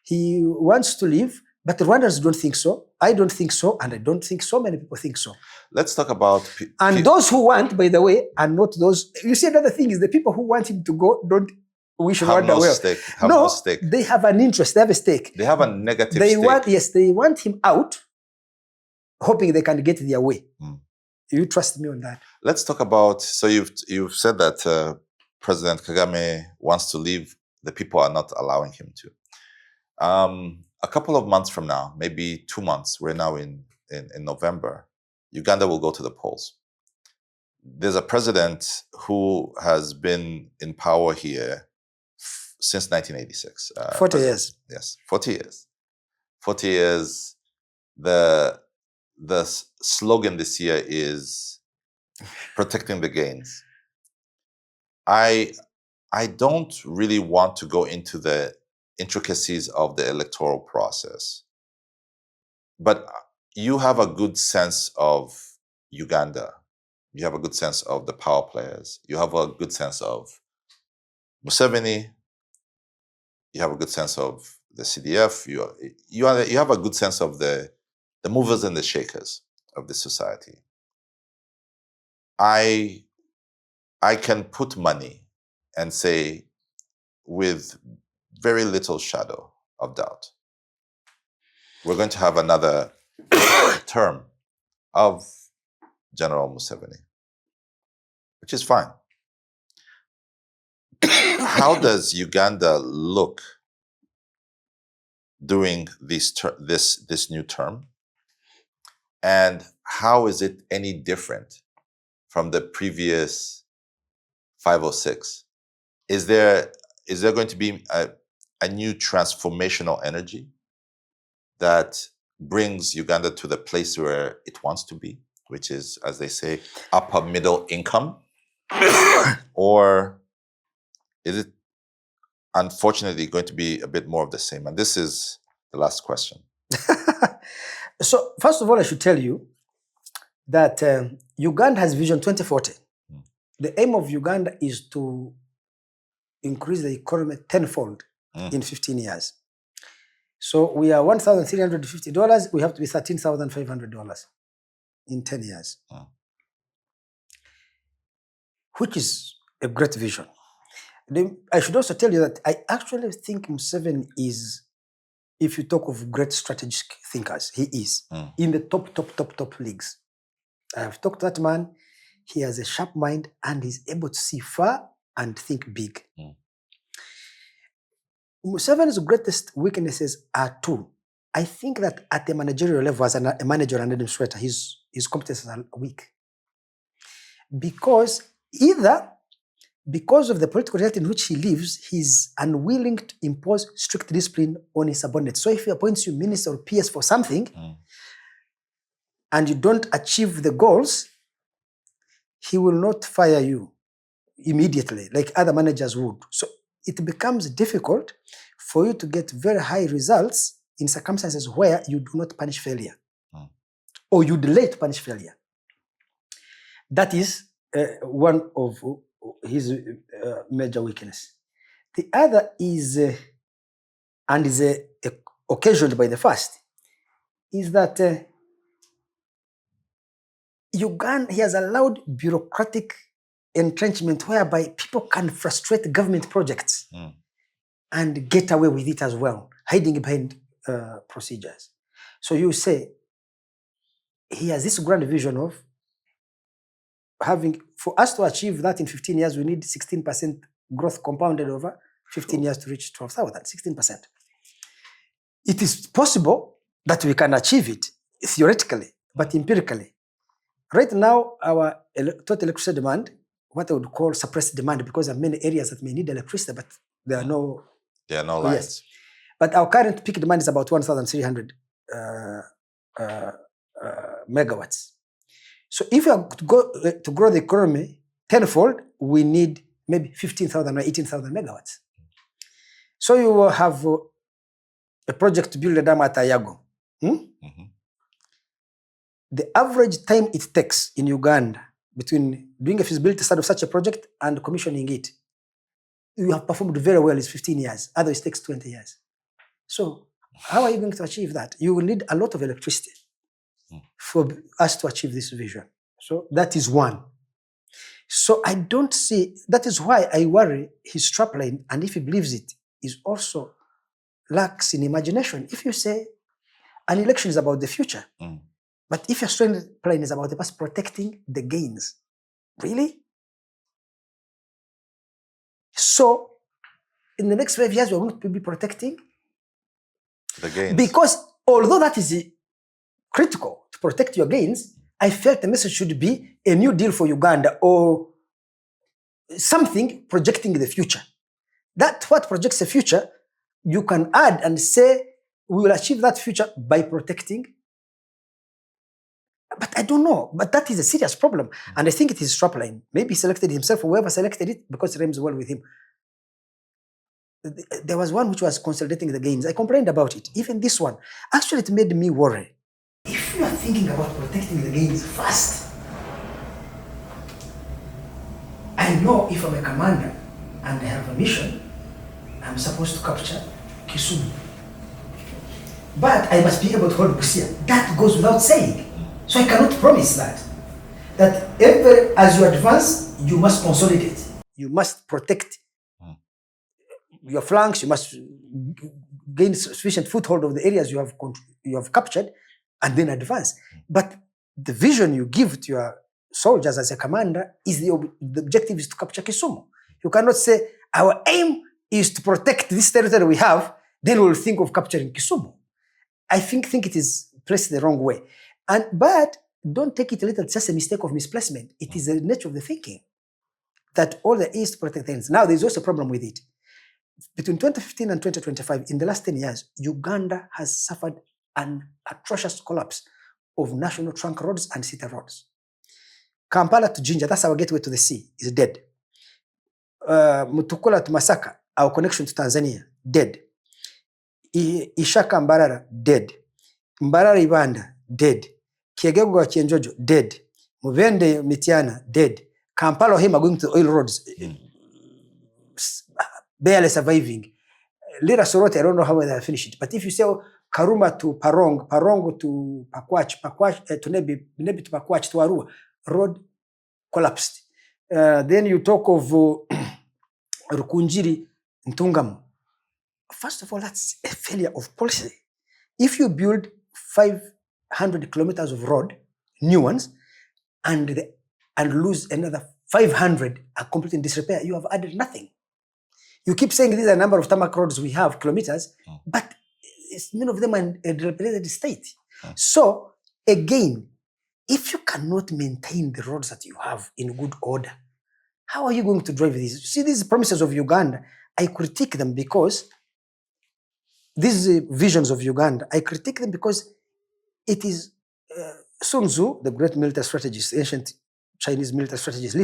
He wants to leave, but the Rwandans don't think so. I don't think so, and I don't think so many people think so. Let's talk about... those who want, by the way, are not those... You see, another thing is the people who want him to go don't wish Rwanda well. No stake. They have an interest. They have a stake. They have a negative stake. They want him out, hoping they can get their way. You trust me on that. Let's talk about... So you've said that President Kagame wants to leave. The people are not allowing him to. A couple of months from now, maybe 2 months, we're now in November, Uganda will go to the polls. There's a president who has been in power here since 1986. 40 years. Yes, 40 years. 40 years. The slogan this year is protecting the gains. I don't really want to go into the intricacies of the electoral process, but you have a good sense of Uganda. You have a good sense of the power players. You have a good sense of Museveni. You have a good sense of the CDF. You have a good sense of the movers and the shakers of the society. I I can put money and say, with very little shadow of doubt, we're going to have another term of General Museveni, which is fine. How does Uganda look during this new term? And how is it any different from the previous 5 or 6? Is there going to be a new transformational energy that brings Uganda to the place where it wants to be, which is, as they say, upper middle income? Or is it unfortunately going to be a bit more of the same? And this is the last question. So, first of all, I should tell you that Uganda has Vision 2040. The aim of Uganda is to increase the economy tenfold in 15 years. So we are $1,350. We have to be $13,500 in 10 years, which is a great vision. I should also tell you that I actually think Museveni is, if you talk of great strategic thinkers, he is in the top leagues. I've talked to that man. He has a sharp mind and he's able to see far and think big. Museveni's greatest weaknesses are 2. I think that at the managerial level, as a manager and administrator, his competences are weak. Because of the political reality in which he lives, he's unwilling to impose strict discipline on his subordinates. So if he appoints you minister or PS for something, and you don't achieve the goals, he will not fire you immediately like other managers would. So it becomes difficult for you to get very high results in circumstances where you do not punish failure or you delay to punish failure. That is one of his major weakness. The other is, and is occasioned by the first, is that Uganda, he has allowed bureaucratic entrenchment whereby people can frustrate government projects and get away with it as well, hiding behind procedures. So you say, he has this grand vision of having, for us to achieve that in 15 years, we need 16% growth compounded over 15 years to reach 12,000, 16%. It is possible that we can achieve it theoretically, but empirically. Right now, our total electricity demand, what I would call suppressed demand, because there are many areas that may need electricity, but there are no lines. Yes. But our current peak demand is about 1,300 megawatts. So if you are to grow the economy tenfold, we need maybe 15,000 or 18,000 megawatts. So you will have a project to build a dam at Ayago. The average time it takes in Uganda between doing a feasibility study of such a project and commissioning it, you have performed very well, is 15 years. Otherwise, it takes 20 years. So how are you going to achieve that? You will need a lot of electricity for us to achieve this vision. So that is one. So I don't see, that is why I worry his strapline, and if he believes it, is also lacks in imagination. If you say an election is about the future, but if your strapline is about the past, protecting the gains, really? So in the next 5 years, we're going to be protecting the gains. Because although that is critical to protect your gains, I felt the message should be a new deal for Uganda or something projecting the future. That what projects the future, you can add and say, we will achieve that future by protecting. But I don't know. But that is a serious problem. And I think it is strapline. Maybe he selected himself, or whoever selected it, because it rhymes well with him. There was one which was consolidating the gains. I complained about it. Even this one. Actually, it made me worry. If you are thinking about protecting the gains first, I know if I'm a commander and I have a mission, I'm supposed to capture Kisumu. But I must be able to hold Busia. That goes without saying. So I cannot promise that. That as you advance, you must consolidate. You must protect your flanks. You must gain sufficient foothold of the areas you have captured, and then advance. But the vision you give to your soldiers as a commander is the objective is to capture Kisumu. You cannot say our aim is to protect this territory we have, then we'll think of capturing Kisumu. I think it is placed the wrong way. But don't take it a little, it's just a mistake of misplacement. It is the nature of the thinking that all there is to protect things. Now, there's also a problem with it. Between 2015 and 2025, in the last 10 years, Uganda has suffered an atrocious collapse of national trunk roads and city roads. Kampala to Jinja, that's our gateway to the sea, is dead. Mutukula to Masaka, our connection to Tanzania, dead. Ishaka Mbarara, dead. Mbarara Ibanda, dead. Kiegego Kienjojo, dead. Muvende Mitiana, dead. Kampala Hema going to oil roads, barely surviving. Lira Sorote, I don't know how they finish it. But if you say Karuma to Parong, Parong to Pakwach, Pakwach to Nebi, Nebi to Pakwach to Arua, road collapsed. Then you talk of Rukunjiri Ntungam. First of all, that's a failure of policy. If you build 500 kilometers of road, new ones, and lose another 500 are completely in disrepair, you have added nothing. You keep saying these are a number of tarmac roads we have, kilometers, but many of them are in a dilapidated state. So, again, if you cannot maintain the roads that you have in good order, how are you going to drive these? See, these promises of Uganda, I critique them because these visions of Uganda, I critique them because it is Sun Tzu, the great military strategist, ancient Chinese military strategist,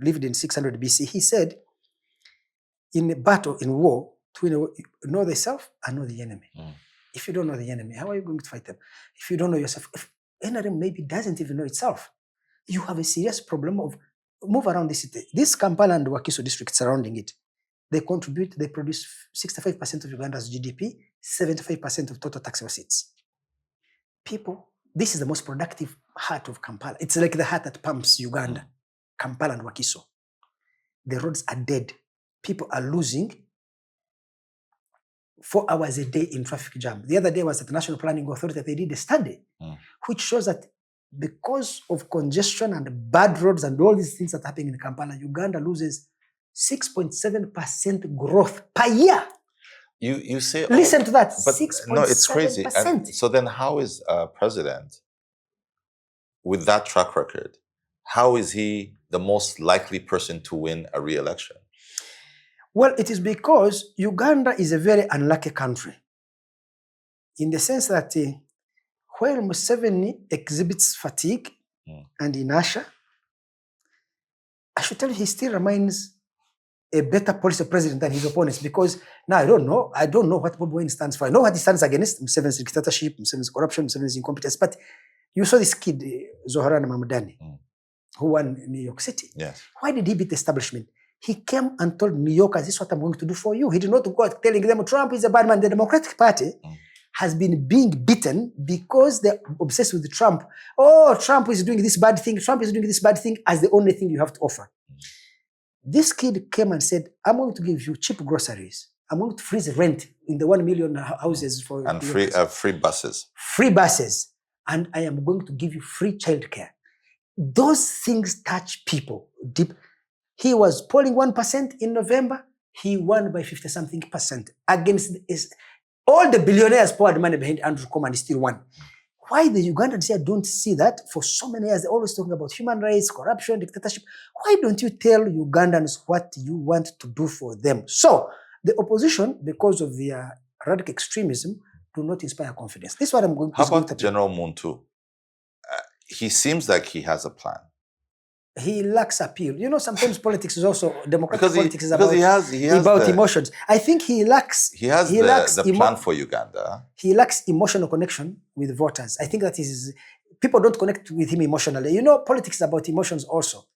lived in 600 BC. He said, in a battle, in war, to know thyself and know the enemy. If you don't know the enemy, how are you going to fight them? If you don't know yourself, if NRM maybe doesn't even know itself, you have a serious problem of move around this city. This Kampala and Wakiso district surrounding it, they produce 65% of Uganda's GDP, 75% of total tax receipts. People, this is the most productive heart of Kampala. It's like the heart that pumps Uganda, Kampala and Wakiso. The roads are dead. People are losing 4 hours a day in traffic jam. The other day was at the National Planning Authority, they did a study which shows that because of congestion and bad roads and all these things that are happening in Kampala, Uganda loses 6.7% growth per year. You say... Listen to that, but 6.7%. no, it's crazy. And so then how is a president with that track record, how is he the most likely person to win a re-election? Well, it is because Uganda is a very unlucky country in the sense that while Museveni exhibits fatigue and inertia, I should tell you he still remains a better policy president than his opponents because now I don't know what Bob Wine stands for. I know what he stands against, Museveni's dictatorship, Museveni's corruption, Museveni's incompetence, but you saw this kid, Zoharana Mamdani, who won in New York City. Yes. Why did he beat the establishment? He came and told New Yorkers, this is what I'm going to do for you. He did not go out telling them Trump is a bad man. The Democratic Party has been being beaten because they're obsessed with Trump. Oh, Trump is doing this bad thing. Trump is doing this bad thing as the only thing you have to offer. This kid came and said, I'm going to give you cheap groceries. I'm going to freeze rent in the 1 million houses for and free buses. Free buses. And I am going to give you free childcare. Those things touch people deep. He was polling 1% in November. He won by 50-something% against all the billionaires poured money behind Andrew Cuomo and he still won. Why the Ugandans here don't see that? For so many years, they're always talking about human rights, corruption, dictatorship. Why don't you tell Ugandans what you want to do for them? So the opposition, because of their radical extremism, do not inspire confidence. This is what I'm going to say. How about General Muntu? He seems like he has a plan. He lacks appeal. You know, sometimes politics is also democratic politics is about emotions. I think he lacks. He has the plan for Uganda. He lacks emotional connection with voters. I think that is people don't connect with him emotionally. You know, politics is about emotions also.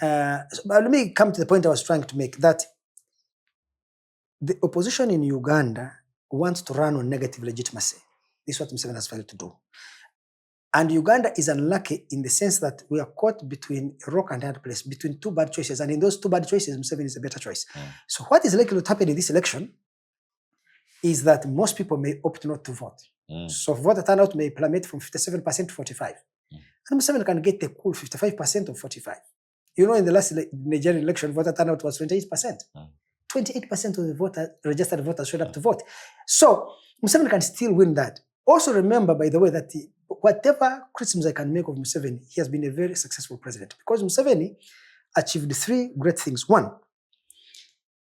But let me come to the point I was trying to make that the opposition in Uganda wants to run on negative legitimacy. This is what Museveni has failed to do. And Uganda is unlucky in the sense that we are caught between a rock and a hard place, between two bad choices. And in those two bad choices, Museveni is a better choice. So what is likely to happen in this election is that most people may opt not to vote. So voter turnout may plummet from 57% to 45%. And Museveni can get a cool 55% of 45%. You know, in the last Nigerian election, voter turnout was 28%. 28% of the registered voters showed up to vote. So Museveni can still win that. Also remember, by the way, that whatever criticisms I can make of Museveni, he has been a very successful president because Museveni achieved three great things. One,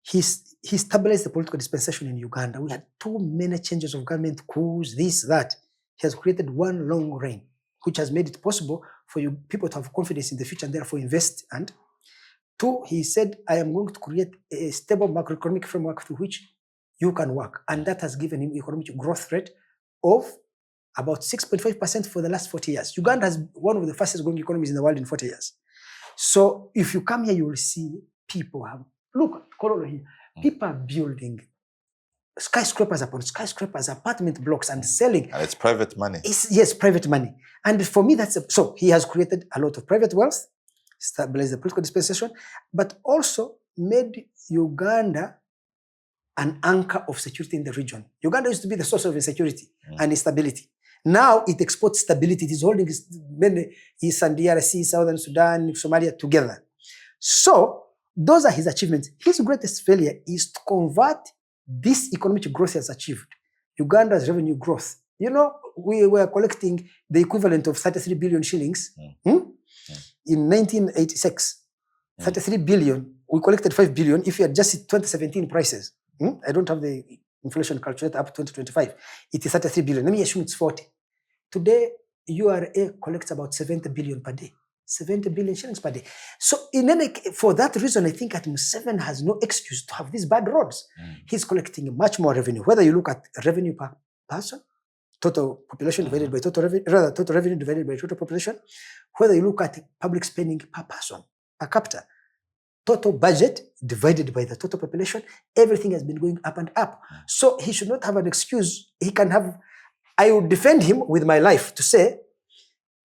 he stabilized the political dispensation in Uganda. We had too many changes of government, coups, this, that. He has created one long reign, which has made it possible for you people to have confidence in the future and therefore invest. And two, he said, I am going to create a stable macroeconomic framework through which you can work. And that has given him economic growth rate of about 6.5% for the last 40 years. Uganda has one of the fastest growing economies in the world in 40 years. So if you come here, you will see people have, look, Kololo here, people are building skyscrapers upon skyscrapers, apartment blocks and selling. And it's private money. Yes, private money. And for me, so he has created a lot of private wealth, stabilized the political dispensation, but also made Uganda an anchor of security in the region. Uganda used to be the source of insecurity and instability. Now it exports stability. It is holding many Eastern DRC, Southern Sudan, Somalia together. So those are his achievements. His greatest failure is to convert this economic growth he has achieved, Uganda's revenue growth. You know, we were collecting the equivalent of 33 billion shillings in 1986. 33 billion. We collected 5 billion if you adjust it 2017 prices. I don't have the inflation calculator up to 2025. It is 33 billion. Let me assume it's 40. Today, URA collects about 70 billion per day. 70 billion shillings per day. So for that reason, I think that Museveni has no excuse to have these bad roads. He's collecting much more revenue. Whether you look at revenue per person, total population divided by total revenue, rather total revenue divided by total population, whether you look at public spending per person, per capita, total budget divided by the total population, everything has been going up and up. So he should not have an excuse. He can have, I would defend him with my life to say,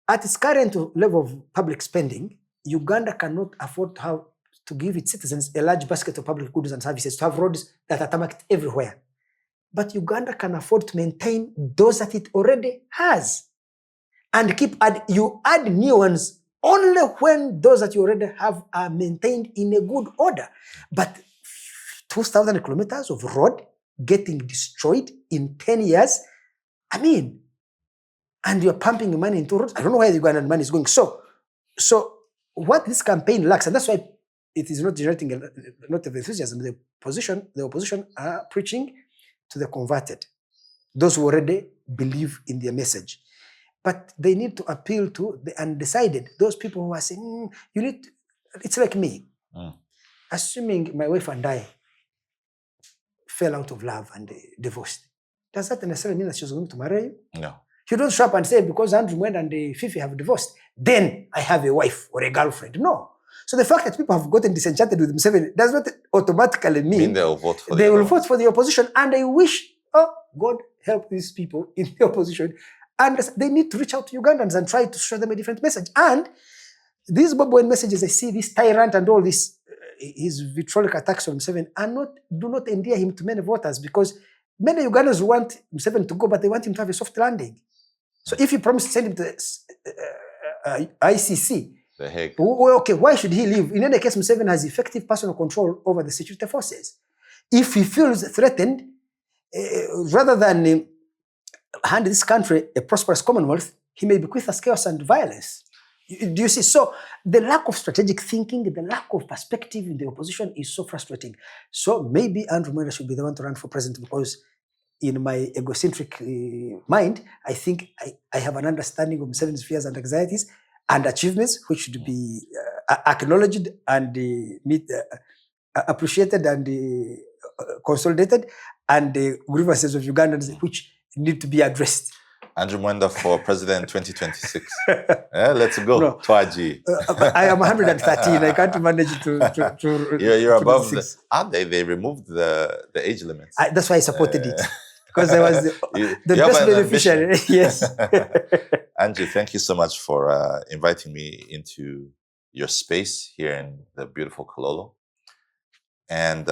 at its current level of public spending, Uganda cannot afford to give its citizens a large basket of public goods and services, to have roads that are tarmacked everywhere. But Uganda can afford to maintain those that it already has. And you add new ones only when those that you already have are maintained in a good order. But 2,000 kilometers of road getting destroyed in 10 years, and you're pumping money into roads. I don't know where the Ugandan money is going. So what this campaign lacks, and that's why it is not generating a lot of enthusiasm. The opposition are preaching to the converted, those who already believe in their message. But they need to appeal to the undecided, those people who are saying, it's like me. Assuming my wife and I fell out of love and divorced, does that necessarily mean that she's going to marry you? No. You don't show up and say, because Andrew Mwenda and Fifi have divorced, then I have a wife or a girlfriend. No. So the fact that people have gotten disenchanted with Museveni does not automatically mean they will vote for they will vote for the opposition. And I wish, God help these people in the opposition. And they need to reach out to Ugandans and try to show them a different message. And these Boboan messages, I see this tyrant and all this, his vitriolic attacks on Museveni do not endear him to many voters, because many Ugandans want Museveni to go, but they want him to have a soft landing. So if you promise to send him to ICC, The Hague. Okay, why should he leave? In any case, Museveni has effective personal control over the security forces. If he feels threatened, rather than hand this country a prosperous commonwealth, he may bequeath us chaos and violence. Do you see? So the lack of strategic thinking, the lack of perspective in the opposition is so frustrating. So maybe Andrew Mwenda should be the one to run for president, because in my egocentric mind, I think I have an understanding of Museveni's fears and anxieties and achievements, which should be acknowledged and appreciated and consolidated, and the grievances of Ugandans which need to be addressed. Andrew Mwenda for president 2026. Let's go. No. Twaji. I am 113. I can't manage to You're above 26. They removed the age limits. That's why I supported it. because I was the You have best an beneficiary. ambition. Yes. Andrew, thank you so much for inviting me into your space here in the beautiful Kololo. And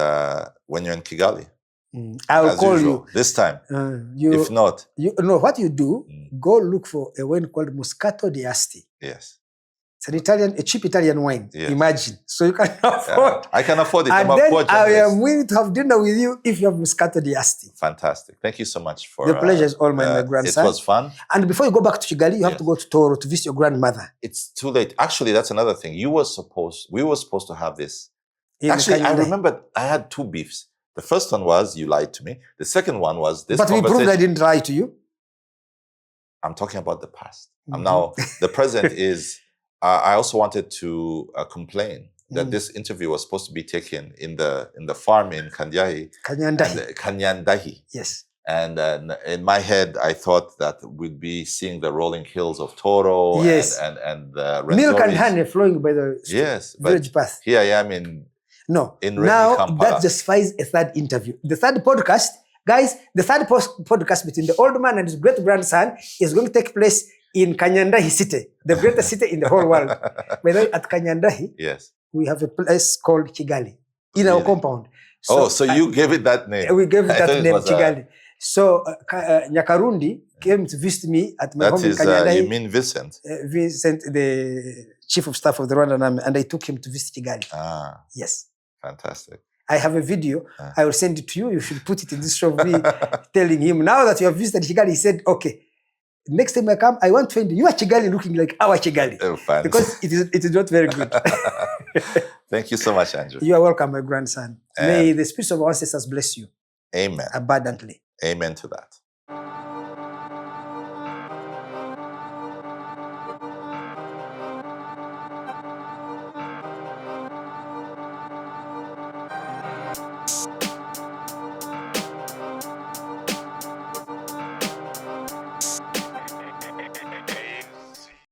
when you're in Kigali, I'll as call usual, this time. If not, what you do, go look for a wine called Moscato di Asti. yes. It's a cheap Italian wine. Yes. Imagine. So you can afford. I can afford it. And I'm a then poor I journalist. am willing to have dinner with you if you have Moscato di Asti. Fantastic. Thank you so much for The pleasure is all mine, my grandson. It was fun. And before you go back to Kigali, you have Yes. to go to Toro to visit your grandmother. It's too late. Actually, that's another thing. We were supposed to have this. in Actually, I Kanyanda. remember I had two beefs. The first one was you lied to me. The second one was this But we proved I conversation. didn't lie to you. I'm talking about the past. I'm Mhm. now, the present is, I also wanted to complain that this interview was supposed to be taken in the farm in Kandiahi, Kanyandahi. Kanyandahi. Yes. And in my head, I thought that we'd be seeing the rolling hills of Toro Yes. and the Milk and Renzoris. honey flowing by the Yes, village but path. here I am in No. in Reni, Now Kampala. that justifies a third interview. The third podcast, guys, the third podcast between the old man and his great grandson is going to take place in Kanyandahi city, the greatest city in the whole world. By the way, at Kanyandahi, Yes. we have a place called Kigali in our Really? compound. So you gave it that name. We gave I that thought it name was, Kigali. So Nyakarundi came to visit me at my That home in is, Kanyandahi. you mean Vincent? Vincent, the chief of staff of the Rwandan army, and I took him to visit Kigali. Ah, Yes. fantastic. I have a video. I will send it to you. You should put it in this show of me telling him, now that you have visited Kigali, he said, okay, next time I come, I want to find you at Kigali looking like our Kigali. Oh, fine. Because it is not very good. Thank you so much, Andrew. You are welcome, my grandson. And- May the spirits of our ancestors bless you Amen. abundantly. Amen to that.